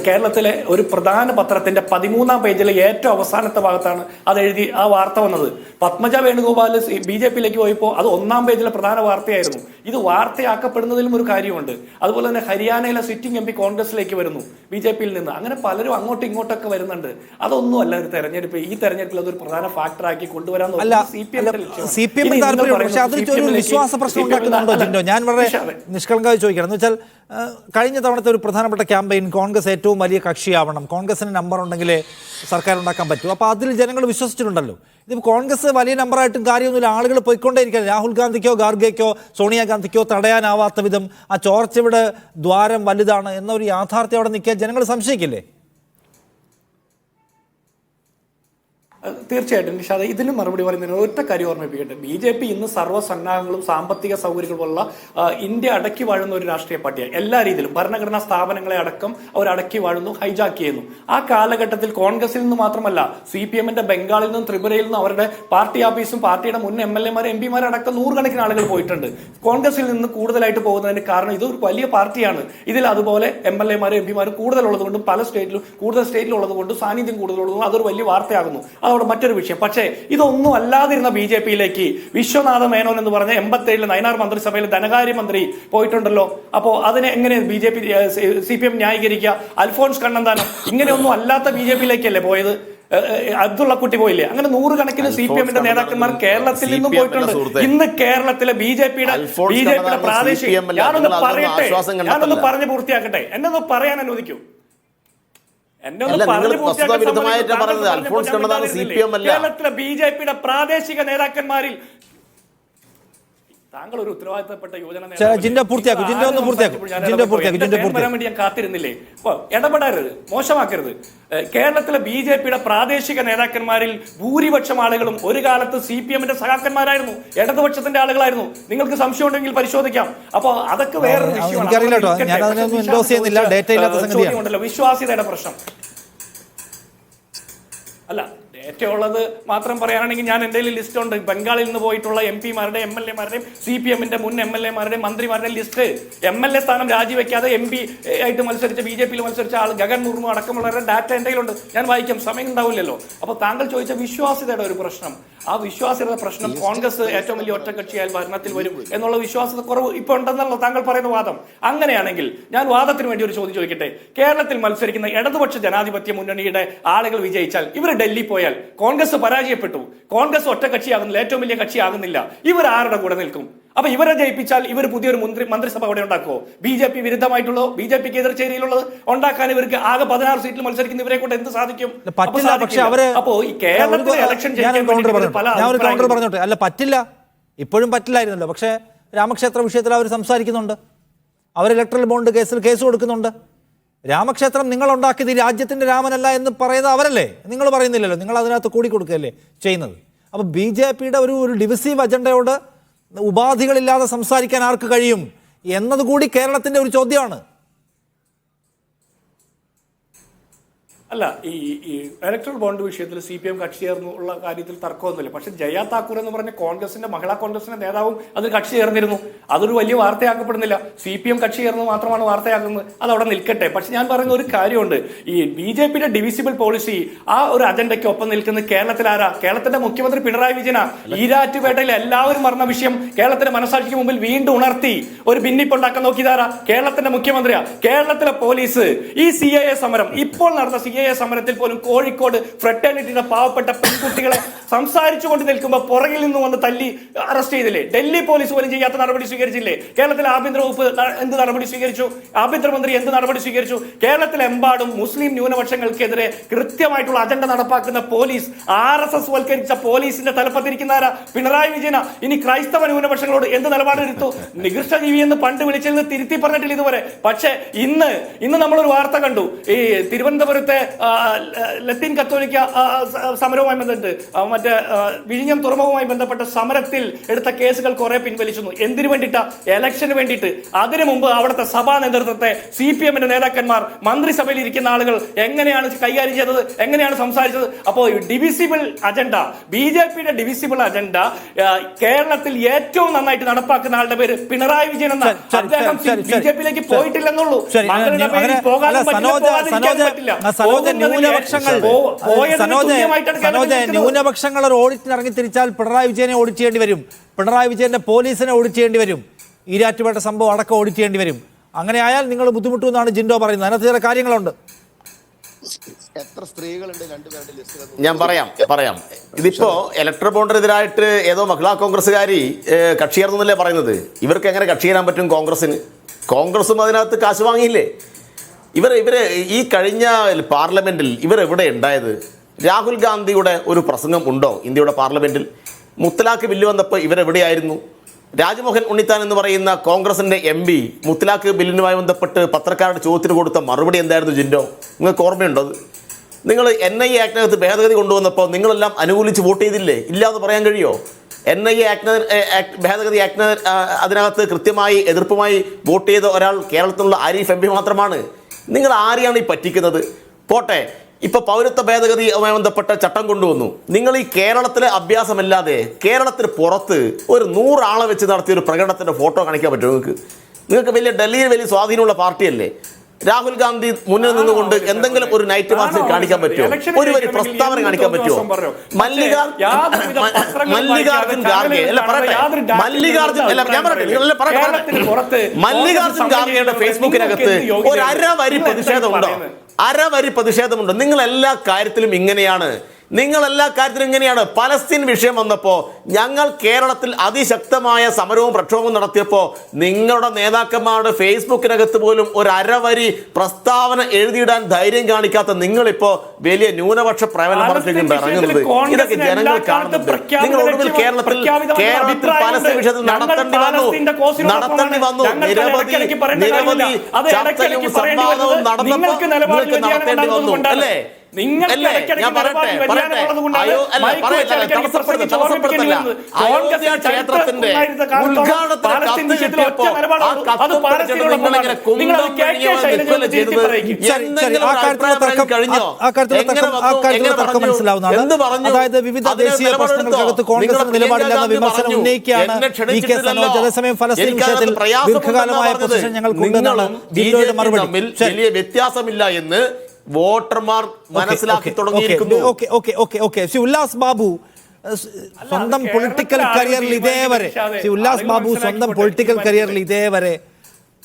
കേരളത്തിലെ ഒരു പ്രധാന പത്രത്തിന്റെ 13-ാം പേജിലെ ഏറ്റവും അവസാനത്തെ ഭാഗത്താണ് അത് എഴുതി ആ വാർത്ത വന്നത്. പത്മജ വേണുഗോപാൽ BJPയിലേക്ക് പോയപ്പോൾ അത് 1-ാം പേജിലെ പ്രധാന വാർത്തയായിരുന്നു. ഇത് വാർത്തയാക്കപ്പെടുന്നതിലും ഒരു കാര്യമുണ്ട്. അതുപോലെ തന്നെ ഹരിയാനയിലെ സിറ്റിംഗ് MP കോൺഗ്രസിലേക്ക് വരുന്നു BJP-യിൽ നിന്ന്. അങ്ങനെ പലരും അങ്ങോട്ടും ഇങ്ങോട്ടൊക്കെ വരുന്നുണ്ട്. അതൊന്നും അല്ല ഒരു തെരഞ്ഞെടുപ്പ്. ഈ തെരഞ്ഞെടുപ്പിൽ അതൊരു പ്രധാന ഫാക്ടറാക്കി കൊണ്ടുവരാൻ CPM താല്പര്യമുണ്ട്. പക്ഷെ അതൊരു വിശ്വാസ പ്രശ്നം ഉണ്ടാക്കുന്നുണ്ടോ ജിൻഡോ? ഞാൻ വളരെ നിഷ്കളങ്കമായി ചോദിക്കണം. എന്ന് വെച്ചാൽ കഴിഞ്ഞ തവണത്തെ ഒരു പ്രധാനപ്പെട്ട ക്യാമ്പയിൻ കോൺഗ്രസ് ഏറ്റവും വലിയ കക്ഷിയാവണം, കോൺഗ്രസിന് നമ്പർ ഉണ്ടെങ്കിലേ സർക്കാർ ഉണ്ടാക്കാൻ പറ്റൂ. അപ്പോൾ അതിൽ ജനങ്ങൾ വിശ്വസിച്ചിട്ടുണ്ടല്ലോ. ഇതിപ്പോൾ കോൺഗ്രസ് വലിയ നമ്പറായിട്ടും കാര്യമൊന്നുമില്ല, ആളുകൾ പോയിക്കൊണ്ടേയിരിക്കുകയാണ്. രാഹുൽ ഗാന്ധിക്കോ ഖാർഗെക്കോ സോണിയാഗാന്ധിക്കോ തടയാനാവാത്ത വിധം ആ ചോർച്ചയുടെ ദ്വാരം വലുതാണ് എന്നൊരു യാഥാർത്ഥ്യം അവിടെ നിൽക്കാൻ ജനങ്ങൾ സംശയിക്കില്ലേ? തീർച്ചയായിട്ടും നിഷാദ്, ഇതിന് മറുപടി പറയുന്നതിന് ഒറ്റ കാര്യം ഓർമ്മിപ്പിക്കട്ടെ. BJP ഇന്ന് സർവ്വസന്നാഹങ്ങളും സാമ്പത്തിക സൗകര്യങ്ങളുള്ള ഇന്ത്യ അടക്കി വാഴുന്ന ഒരു രാഷ്ട്രീയ പാർട്ടിയാണ്. എല്ലാ രീതിയിലും ഭരണഘടനാ സ്ഥാപനങ്ങളെ അടക്കം അവർ അടക്കി വാഴുന്നു, ഹൈജാക്ക് ചെയ്യുന്നു. ആ കാലഘട്ടത്തിൽ കോൺഗ്രസിൽ നിന്ന് മാത്രമല്ല CPM-ന്റെ ബംഗാളിൽ നിന്നും ത്രിപുരയിൽ നിന്നും അവരുടെ പാർട്ടി ഓഫീസും പാർട്ടിയുടെ മുൻ MLA-മാർ MP-മാർ അടക്കം നൂറുകണക്കിന് ആളുകൾ പോയിട്ടുണ്ട്. കോൺഗ്രസിൽ നിന്ന് കൂടുതലായിട്ട് പോകുന്നതിന് കാരണം ഇതൊരു വലിയ പാർട്ടിയാണ്. ഇതിൽ അതുപോലെ MLA-മാരും MP-മാരും കൂടുതലുള്ളത് കൊണ്ടും പല കൂടുതൽ സ്റ്റേറ്റിലും ഉള്ളത് കൊണ്ടും സാന്നിധ്യം കൂടുതലുള്ളതുകൊണ്ടും അതൊരു വലിയ വാർത്തയാകുന്നു. അവിടെ മറ്റൊരു വിഷയം. പക്ഷേ ഇതൊന്നും അല്ലാതിരുന്ന BJP-യിലേക്ക് വിശ്വനാഥ മേനോൻ എന്ന് പറഞ്ഞ 87 നയനാർ മന്ത്രിസഭയിൽ ധനകാര്യമന്ത്രി പോയിട്ടുണ്ടല്ലോ. അപ്പോൾ അതിനെ എങ്ങനെ CPM ന്യായീകരിക്കുക? അൽഫോൺസ് കണ്ണന്താനം ഇങ്ങനെയൊന്നും അല്ലാത്ത BJP-യിലേക്കല്ലേ പോയത്? അബ്ദുള്ള കുട്ടി പോയില്ലേ? അങ്ങനെ നൂറുകണക്കിന് CPM-ന്റെ നേതാക്കന്മാർ കേരളത്തിൽ നിന്നും പോയിട്ടുണ്ട്. ഇന്ന് കേരളത്തിലെ BJP-യുടെ പ്രാദേശിക ഞാനൊന്ന് പറഞ്ഞു പൂർത്തിയാക്കട്ടെ, എന്നൊന്ന് പറയാൻ അനുവദിക്കൂ. കേരളത്തിലെ BJP-യുടെ പ്രാദേശിക നേതാക്കന്മാരിൽ താങ്കൾ ഒരു ഉത്തരവാദിത്തപ്പെട്ട ഞാൻ കാത്തിരുന്നില്ലേ? ഇടപെടരുത്, മോശമാക്കരുത്. കേരളത്തിലെ BJP-യുടെ പ്രാദേശിക നേതാക്കന്മാരിൽ ഭൂരിപക്ഷം ആളുകളും ഒരു കാലത്ത് CPM-ന്റെ സഖാക്കന്മാരായിരുന്നു, ഇടതുപക്ഷത്തിന്റെ ആളുകളായിരുന്നു. നിങ്ങൾക്ക് സംശയം ഉണ്ടെങ്കിൽ പരിശോധിക്കാം. അപ്പൊ അതൊക്കെ വേറൊരു വിഷയമുണ്ടല്ലോ, വിശ്വാസ്യതയുടെ പ്രശ്നം അല്ല. ഡേറ്റ ഉള്ളത് മാത്രം പറയാനാണെങ്കിൽ ഞാൻ എൻ്റെ ലിസ്റ്റ് ഉണ്ട്. ബംഗാളിൽ നിന്ന് പോയിട്ടുള്ള MP-മാരുടെയും MLA-മാരുടെയും CPM-ന്റെ മുൻ MLA-മാരുടെയും മന്ത്രിമാരുടെയും ലിസ്റ്റ്. MLA സ്ഥാനം രാജിവെക്കാതെ MP ആയിട്ട് മത്സരിച്ച BJP-യിൽ മത്സരിച്ച ആൾ ഗഗൻ മുർമു അടക്കമുള്ളവരുടെ ഡാറ്റ എൻ്റെ കയ്യിലുണ്ട്. ഞാൻ വായിക്കാം, സമയം ഉണ്ടാവില്ലല്ലോ. അപ്പോൾ താങ്കൾ ചോദിച്ച വിശ്വാസ്യതയുടെ ഒരു പ്രശ്നം, ആ വിശ്വാസ്യതയുടെ പ്രശ്നം കോൺഗ്രസ് ഏറ്റവും വലിയ ഒറ്റക്കക്ഷിയാൽ ഭരണത്തിൽ വരും എന്നുള്ള വിശ്വാസത കുറവ് ഇപ്പൊ ഉണ്ടെന്നല്ലോ താങ്കൾ പറയുന്ന വാദം. അങ്ങനെയാണെങ്കിൽ ഞാൻ വാദത്തിന് വേണ്ടി ഒരു ചോദ്യം ചോദിക്കട്ടെ. കേരളത്തിൽ മത്സരിക്കുന്ന ഇടതുപക്ഷ ജനാധിപത്യ മുന്നണിയുടെ ആളുകൾ വിജയിച്ചാൽ ഇവർ ഡൽഹി പോയാൽ കോൺഗ്രസ് പരാജയപ്പെട്ടു, കോൺഗ്രസ് ഒറ്റക്കക്ഷിയാകുന്നില്ല, ഏറ്റവും വലിയ കക്ഷിയാകുന്നില്ല, ഇവർ ആരുടെ കൂടെ നിൽക്കും? അപ്പൊ ഇവരെ ജയിപ്പിച്ചാൽ ഇവർ പുതിയൊരു മന്ത്രിസഭ അവിടെ ഉണ്ടാക്കുമോ? BJP വിരുദ്ധമായിട്ടുള്ളോ BJP-ക്ക് എതിർ ചേരിയിലുള്ളത് ഉണ്ടാക്കാൻ ഇവർക്ക് ആകെ 16 സീറ്റിൽ മത്സരിക്കുന്ന ഇവരെ കൊണ്ട് എന്ത് സാധിക്കും? അപ്പോ ഈ കേരളത്തിലെ ഇലക്ഷൻ പറഞ്ഞോട്ടെ. അല്ല, പറ്റില്ല, ഇപ്പോഴും പറ്റില്ലായിരുന്നല്ലോ. പക്ഷേ രാമക്ഷേത്ര വിഷയത്തിൽ അവർ സംസാരിക്കുന്നുണ്ട്, അവർ ഇലക്ട്രൽ ബോണ്ട് കേസിൽ കേസ് കൊടുക്കുന്നുണ്ട്. രാമക്ഷേത്രം നിങ്ങൾ ഉണ്ടാക്കിയത് ഈ രാജ്യത്തിന്റെ രാമനല്ല എന്ന് പറയുന്നത് അവരല്ലേ? നിങ്ങൾ പറയുന്നില്ലല്ലോ, നിങ്ങൾ അതിനകത്ത് കൂടി കൊടുക്കുകയല്ലേ ചെയ്യുന്നത്. അപ്പോൾ BJP-യുടെ ഒരു ഡിവിസീവ് അജണ്ടയോട് ഉപാധികളില്ലാതെ സംസാരിക്കാൻ ആർക്ക് കഴിയും എന്നതുകൂടി കേരളത്തിന്റെ ഒരു ചോദ്യമാണ്. അല്ല, ഈ ഇലക്ട്രൽ ബോണ്ട് വിഷയത്തിൽ CPM കക്ഷി ചേർന്നുള്ള കാര്യത്തിൽ തർക്കമൊന്നുമില്ല. പക്ഷെ ജയ താക്കൂർ എന്ന് പറഞ്ഞ കോൺഗ്രസിന്റെ മഹിളാ കോൺഗ്രസിന്റെ നേതാവും അതിൽ കക്ഷി ചേർന്നിരുന്നു. അതൊരു വലിയ വാർത്തയാക്കപ്പെടുന്നില്ല. CPM കക്ഷി ചേർന്ന് മാത്രമാണ് വാർത്തയാക്കുന്നത്. അത് അവിടെ നിൽക്കട്ടെ. പക്ഷെ ഞാൻ പറയുന്ന ഒരു കാര്യമുണ്ട്, ഈ BJP-യുടെ ഡിവിസിബിൾ പോളിസി ആ ഒരു അജണ്ടയ്ക്ക് ഒപ്പം നിൽക്കുന്ന കേരളത്തിൽ ആരാ? കേരളത്തിന്റെ മുഖ്യമന്ത്രി പിണറായി വിജയനാ. ഈരാറ്റുപേട്ടയിൽ എല്ലാവരും മറന്ന വിഷയം കേരളത്തിന്റെ മനസാക്ഷിക്ക് മുമ്പിൽ വീണ്ടും ഉണർത്തി ഒരു ഭിന്നിപ്പുണ്ടാക്കാൻ നോക്കിയതാരാ? കേരളത്തിന്റെ മുഖ്യമന്ത്രിയാ. കേരളത്തിലെ പോലീസ് ഈ CAA സമരം, ഇപ്പോൾ നടന്ന CAA സമരത്തിൽ പോലും കോഴിക്കോട് ഫ്രട്ടേണിറ്റിയുടെ പാവപ്പെട്ട പെൺകുട്ടികളെ സംസാരിച്ചുകൊണ്ട് നിൽക്കുമ്പോൾ പുറകിൽ നിന്ന് വന്ന് തല്ലി അറസ്റ്റ് ചെയ്തില്ലേ? ഡൽഹി പോലീസ് പോലും ചെയ്യാത്ത നടപടി സ്വീകരിച്ചില്ലേ? കേരളത്തിലെ ആഭ്യന്തര വകുപ്പ് എന്ത് നടപടി സ്വീകരിച്ചു? ആഭ്യന്തരമന്ത്രി എന്ത് നടപടി സ്വീകരിച്ചു? കേരളത്തിലെമ്പാടും മുസ്ലിം ന്യൂനപക്ഷങ്ങൾക്കെതിരെ കൃത്യമായിട്ടുള്ള അജണ്ട നടപ്പാക്കുന്ന പോലീസ്, RSS വൽക്കരിച്ച പോലീസിന്റെ തലപ്പത്തിരിക്കുന്നവരാ? പിണറായി വിജയന. ഇനി ക്രൈസ്തവ ന്യൂനപക്ഷങ്ങളോട് എന്ത് നിലപാടെടുത്തു? നികൃഷ്ടജീവി എന്ന് പണ്ട് വിളിച്ചത് തിരുത്തി പറഞ്ഞിട്ടില്ല ഇതുവരെ. പക്ഷേ ഇന്ന് നമ്മളൊരു വാർത്ത കണ്ടു. ഈ തിരുവനന്തപുരത്തെ ലത്തീൻ കത്തോലിക്ക സമരവുമായി ബന്ധപ്പെട്ട് മറ്റേ വിഴിഞ്ഞം തുറമുഖവുമായി ബന്ധപ്പെട്ട സമരത്തിൽ എടുത്ത കേസുകൾ കുറെ പിൻവലിച്ചു. എന്തിനു വേണ്ടിയിട്ടാ? ഇലക്ഷന് വേണ്ടിയിട്ട്. അതിനു മുമ്പ് അവിടുത്തെ സഭാ നേതൃത്വത്തെ CPM-ന്റെ നേതാക്കന്മാർ, മന്ത്രിസഭയിൽ ഇരിക്കുന്ന ആളുകൾ എങ്ങനെയാണ് കൈകാര്യം ചെയ്തത്, എങ്ങനെയാണ് സംസാരിച്ചത്? അപ്പോൾ ഡിവിസിബിൾ അജണ്ട, BJP-യുടെ ഡിവിസിബിൾ അജണ്ട കേരളത്തിൽ ഏറ്റവും നന്നായിട്ട് നടപ്പാക്കുന്ന ആളുടെ പേര് പിണറായി വിജയൻ എന്ന. അദ്ദേഹം BJP-ലേക്ക് പോയിട്ടില്ലെന്നുള്ളൂ. ന്യൂനപക്ഷങ്ങൾ ഒരു ഓഡിറ്റിന് ഇറങ്ങി തിരിച്ചാൽ പിണറായി വിജയനെ ഓഡിറ്റ് ചെയ്യേണ്ടി വരും, പിണറായി വിജയന്റെ പോലീസിനെ ഓഡിറ്റ് ചെയ്യേണ്ടി വരും. ഈരാറ്റുപേട്ട സംഭവം അടക്കം ഓഡിറ്റ് ചെയ്യേണ്ടി വരും. അങ്ങനെ ആയാൽ നിങ്ങൾ ബുദ്ധിമുട്ടുമെന്നാണ് ജിൻഡോ പറയുന്നത്. അതിനകത്ത് ചില കാര്യങ്ങളുണ്ട്. എത്ര സ്ത്രീകളുണ്ട് രണ്ടുപേരുടെ ലിസ്റ്റിൽ? ഞാൻ പറയാം. ഇതിപ്പോ ഇലക്ട്രൽ ബോണ്ടിനെതിരായിട്ട് ഏതോ മഹിളാ കോൺഗ്രസ്സുകാരി കക്ഷി ചേർന്നല്ലേ പറയുന്നത്. ഇവർക്ക് എങ്ങനെ കക്ഷി ചേരാൻ പറ്റും? കോൺഗ്രസും അതിനകത്ത് കാശ് വാങ്ങിയില്ലേ? ഇവര് ഈ കഴിഞ്ഞ പാർലമെന്റിൽ ഇവരെവിടെ ഉണ്ടായത്? രാഹുൽ ഗാന്ധിയുടെ ഒരു പ്രസംഗം ഉണ്ടോ ഇന്ത്യയുടെ പാർലമെന്റിൽ? മുത്തലാഖ് ബില്ല് വന്നപ്പോൾ ഇവരെവിടെയായിരുന്നു? രാജ്മോഹൻ ഉണ്ണിത്താൻ എന്ന് പറയുന്ന കോൺഗ്രസിന്റെ MP മുത്തലാഖ് ബില്ലിനുമായി ബന്ധപ്പെട്ട് പത്രക്കാരുടെ ചോദ്യത്തിന് കൊടുത്ത മറുപടി എന്തായിരുന്നു ജിൻഡോ? നിങ്ങൾക്ക് ഓർമ്മയുണ്ടോ? അത് നിങ്ങൾ NIA ആക്ടിനകത്ത് ഭേദഗതി കൊണ്ടുവന്നപ്പോൾ നിങ്ങളെല്ലാം അനുകൂലിച്ച് വോട്ട് ചെയ്തില്ലേ? ഇല്ലാന്ന് പറയാൻ കഴിയോ? NIA ഭേദഗതി ആക്ടിന് അതിനകത്ത് കൃത്യമായി എതിർപ്പുമായി വോട്ട് ചെയ്ത ഒരാൾ കേരളത്തിലുള്ള ആരിഫ് MP മാത്രമാണ്. നിങ്ങൾ ആരെയാണ് ഈ പറ്റിക്കുന്നത്? പോട്ടെ, ഇപ്പൊ പൗരത്വ ഭേദഗതിയുമായി ബന്ധപ്പെട്ട ചട്ടം കൊണ്ടുവന്നു. നിങ്ങൾ ഈ കേരളത്തിലെ അഭ്യാസമല്ലാതെ കേരളത്തിന് പുറത്ത് ഒരു 100 ആളെ വെച്ച് നടത്തിയ ഒരു പ്രകടനത്തിന്റെ ഫോട്ടോ കാണിക്കാൻ പറ്റുമോ? നിങ്ങൾക്ക് ഡൽഹിയിൽ വലിയ സ്വാധീനമുള്ള പാർട്ടിയല്ലേ? രാഹുൽ ഗാന്ധി മുന്നിൽ നിന്നുകൊണ്ട് എന്തെങ്കിലും ഒരു നൈറ്റ് മാർച്ച് കാണിക്കാൻ പറ്റുമോ? ഒരു വലിയ പ്രസ്താവന കാണിക്കാൻ പറ്റുമോ? മല്ലികാർജുൻ ഖാർഗെ മല്ലികാർജുൻ ഖാർഗെയുടെ ഫേസ്ബുക്കിനകത്ത് ഒരു അരവരി പ്രതിഷേധമുണ്ട്. നിങ്ങൾ എല്ലാ കാര്യത്തിലും ഇങ്ങനെയാണ്. പലസ്തീൻ വിഷയം വന്നപ്പോൾ ഞങ്ങൾ കേരളത്തിൽ അതിശക്തമായ സമരവും പ്രക്ഷോഭവും നടത്തിയപ്പോൾ നിങ്ങളുടെ നേതാക്കന്മാരുടെ ഫേസ്ബുക്കിനകത്ത് പോലും ഒരു അരവരി പ്രസ്താവന എഴുതിയിടാൻ ധൈര്യം കാണിക്കാത്ത നിങ്ങളിപ്പോ വലിയ ന്യൂനപക്ഷ പ്രവചനം ഇറങ്ങുന്നത് ഇതൊക്കെ ജനങ്ങൾ കാണുന്നുണ്ട്. നിങ്ങൾ ഒടുവിൽ കേരളത്തിൽ പലസ്തീൻ വിഷയത്തിൽ നടത്തേണ്ടി വന്നു നിരവധി ചർച്ചയും സംവാദവും നടത്തേണ്ടി വന്നു അല്ലേ? ക്ഷേത്രത്തിന്റെ അതായത് വിവിധ ദേശീയ പ്രശ്നങ്ങൾക്കകത്ത് കോൺഗ്രസിന് നിലപാടില്ലെന്ന വിമർശനം ഉന്നയിക്കുകയാണ് VK സനോജ്. അതേസമയം ഫലസ്തീൻ വിഷയത്തിൽ ദീർഘകാലമായ പൊസിഷൻ ഞങ്ങൾക്കുണ്ടെന്നാണ് ജിൻഡോയുടെ മറുപടി. വലിയ വ്യത്യാസമില്ല എന്ന് വോട്ടർമാർ മനസ്സിലാക്കി തുടങ്ങിയിരിക്കുന്നു. ഉല്ലാസ് ബാബു സ്വന്തം പൊളിറ്റിക്കൽ കരിയറിൽ ഇതേവരെ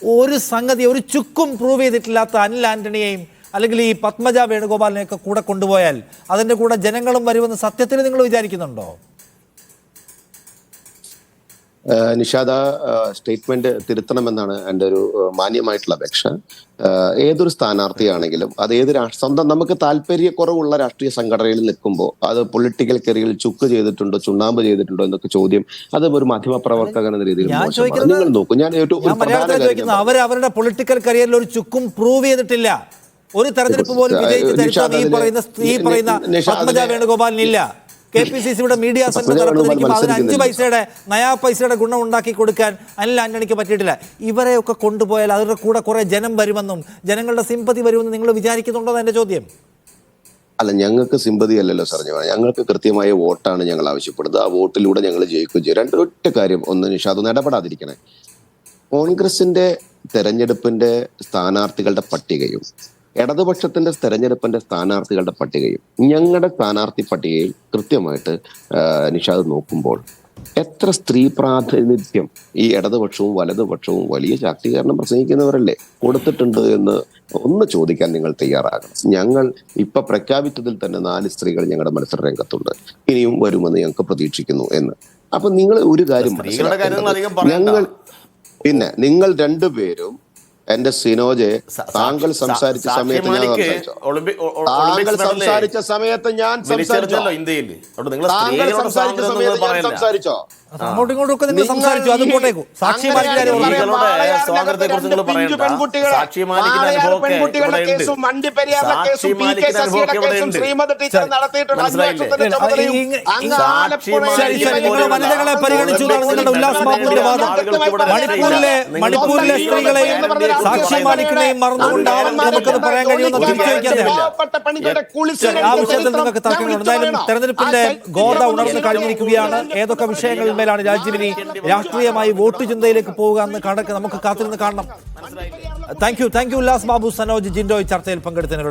ഒരു സംഗതി ഒരു ചുക്കും പ്രൂവ് ചെയ്തിട്ടില്ലാത്ത അനിൽ ആന്റണിയെയും അല്ലെങ്കിൽ ഈ പത്മജ വേണുഗോപാലിനെയൊക്കെ കൂടെ കൊണ്ടുപോയാൽ അതിന്റെ കൂടെ ജനങ്ങളും വരുമെന്ന് സത്യത്തിൽ നിങ്ങൾ വിചാരിക്കുന്നുണ്ടോ? നിഷാദ സ്റ്റേറ്റ്മെന്റ് തിരുത്തണമെന്നാണ് എൻ്റെ ഒരു മാന്യമായിട്ടുള്ള അപേക്ഷ. ഏതൊരു സ്ഥാനാർത്ഥിയാണെങ്കിലും അത് സ്വന്തം നമുക്ക് താല്പര്യക്കുറവുള്ള രാഷ്ട്രീയ സംഘടനയിൽ നിൽക്കുമ്പോൾ അത് പൊളിറ്റിക്കൽ കരിയറിൽ ചുക്ക് ചെയ്തിട്ടുണ്ടോ ചുണ്ണാമ്പ് ചെയ്തിട്ടുണ്ടോ എന്നൊക്കെ ചോദ്യം അത് ഒരു മാധ്യമ പ്രവർത്തകൻ എന്ന രീതിയിൽ നിങ്ങൾ നോക്കൂ. ഞാൻ അവരുടെ പൊളിറ്റിക്കൽ കരിയറിൽ ഒരു ചുക്കും പ്രൂവ് ചെയ്തിട്ടില്ല. ഒരു തെരഞ്ഞെടുപ്പ് പോലും വിജയിച്ച് ഈ പറയുന്ന പത്മജ വേണുഗോപാലിനില്ല. KPCCയുടെ മീഡിയ സെന്റർ നടത്തിയിരിക്കുമ്പോൾ അതിന് 5 പൈസയുടെ നയാ പൈസയുടെ ഗുണം ഉണ്ടാക്കി കൊടുക്കാൻ അനിൽ ആന്റണിക്ക് പറ്റിയിട്ടില്ല. ഇവരെയൊക്കെ കൊണ്ടുപോയാൽ അവരുടെ കൂടെ കുറെ ജനം വരുമെന്നും ജനങ്ങളുടെ സിമ്പതി വരുമെന്നും നിങ്ങൾ വിചാരിക്കുന്നുണ്ടോ? എന്റെ ചോദ്യം. അല്ല, ഞങ്ങൾക്ക് സിമ്പതി അല്ലല്ലോ സാർ. ഞങ്ങൾക്ക് കൃത്യമായ വോട്ടാണ് ഞങ്ങൾ ആവശ്യപ്പെടുന്നത്. ആ വോട്ടിലൂടെ ഞങ്ങൾ ജയിക്കുകയും ചെയ്യും. ഒറ്റ കാര്യം, ഒന്ന് നിഷാദ് ഒന്ന് ഇടപെടാതിരിക്കണേ. കോൺഗ്രസിന്റെ തെരഞ്ഞെടുപ്പിന്റെ സ്ഥാനാർത്ഥികളുടെ പട്ടികയും ഇടതുപക്ഷത്തിന്റെ തെരഞ്ഞെടുപ്പിന്റെ സ്ഥാനാർത്ഥികളുടെ പട്ടികയും ഞങ്ങളുടെ സ്ഥാനാർത്ഥി പട്ടികയിൽ കൃത്യമായിട്ട് നിഷാദ് നോക്കുമ്പോൾ എത്ര സ്ത്രീ പ്രാതിനിധ്യം ഈ ഇടതുപക്ഷവും വലതുപക്ഷവും വലിയ ശാക്തീകരണം പ്രസംഗിക്കുന്നവരല്ലേ കൊടുത്തിട്ടുണ്ട് എന്ന് ഒന്ന് ചോദിക്കാൻ നിങ്ങൾ തയ്യാറാകണം. ഞങ്ങൾ ഇപ്പൊ പ്രഖ്യാപിച്ചതിൽ തന്നെ 4 സ്ത്രീകൾ ഞങ്ങളുടെ മത്സര രംഗത്തുണ്ട്. ഇനിയും വരുമെന്ന് ഞങ്ങൾക്ക് പ്രതീക്ഷിക്കുന്നു എന്ന്. അപ്പൊ നിങ്ങൾ ഒരു കാര്യം നിങ്ങൾ രണ്ടുപേരും എന്റെ സിനോജെ താങ്കൾ സംസാരിച്ച സമയത്ത് ഞാൻ സംസാരിച്ചോ? അങ്ങോട്ടും ഇങ്ങോട്ടും ഒക്കെ നിങ്ങൾ സംസാരിച്ചു. അത് പോട്ടേക്കു. വനിതകളെ പരിഗണിച്ചു നിങ്ങളുടെ ഉല്ലാസ് ബാബുവിന്റെ വാദം. മണിപ്പൂരിലെ സ്ത്രീകളെയും സാക്ഷി മാലിക്കിനെയും മറന്നുകൊണ്ടാണ് നമുക്കത് പറയാൻ കഴിയുമെന്ന് തിരിച്ചുവയ്ക്കാൻ ആ വിഷയത്തിൽ നിങ്ങൾക്ക് തർക്കങ്ങളുണ്ട്. എന്തായാലും തെരഞ്ഞെടുപ്പിന്റെ ഗോത ഉണർന്നു കഴിഞ്ഞിരിക്കുകയാണ്. ഏതൊക്കെ വിഷയങ്ങളിൽ മേലാണ് രാജ്യവിനി രാഷ്ട്രീയമായി വോട്ട് ചിന്തയിലേക്ക് പോവുക എന്ന് നമുക്ക് കാത്തിരുന്ന് കാണണം. താങ്ക് യു ഉല്ലാസ് ബാബു, സനോജ്, ജിൻഡോ ചർച്ചയിൽ പങ്കെടുത്തതിന്.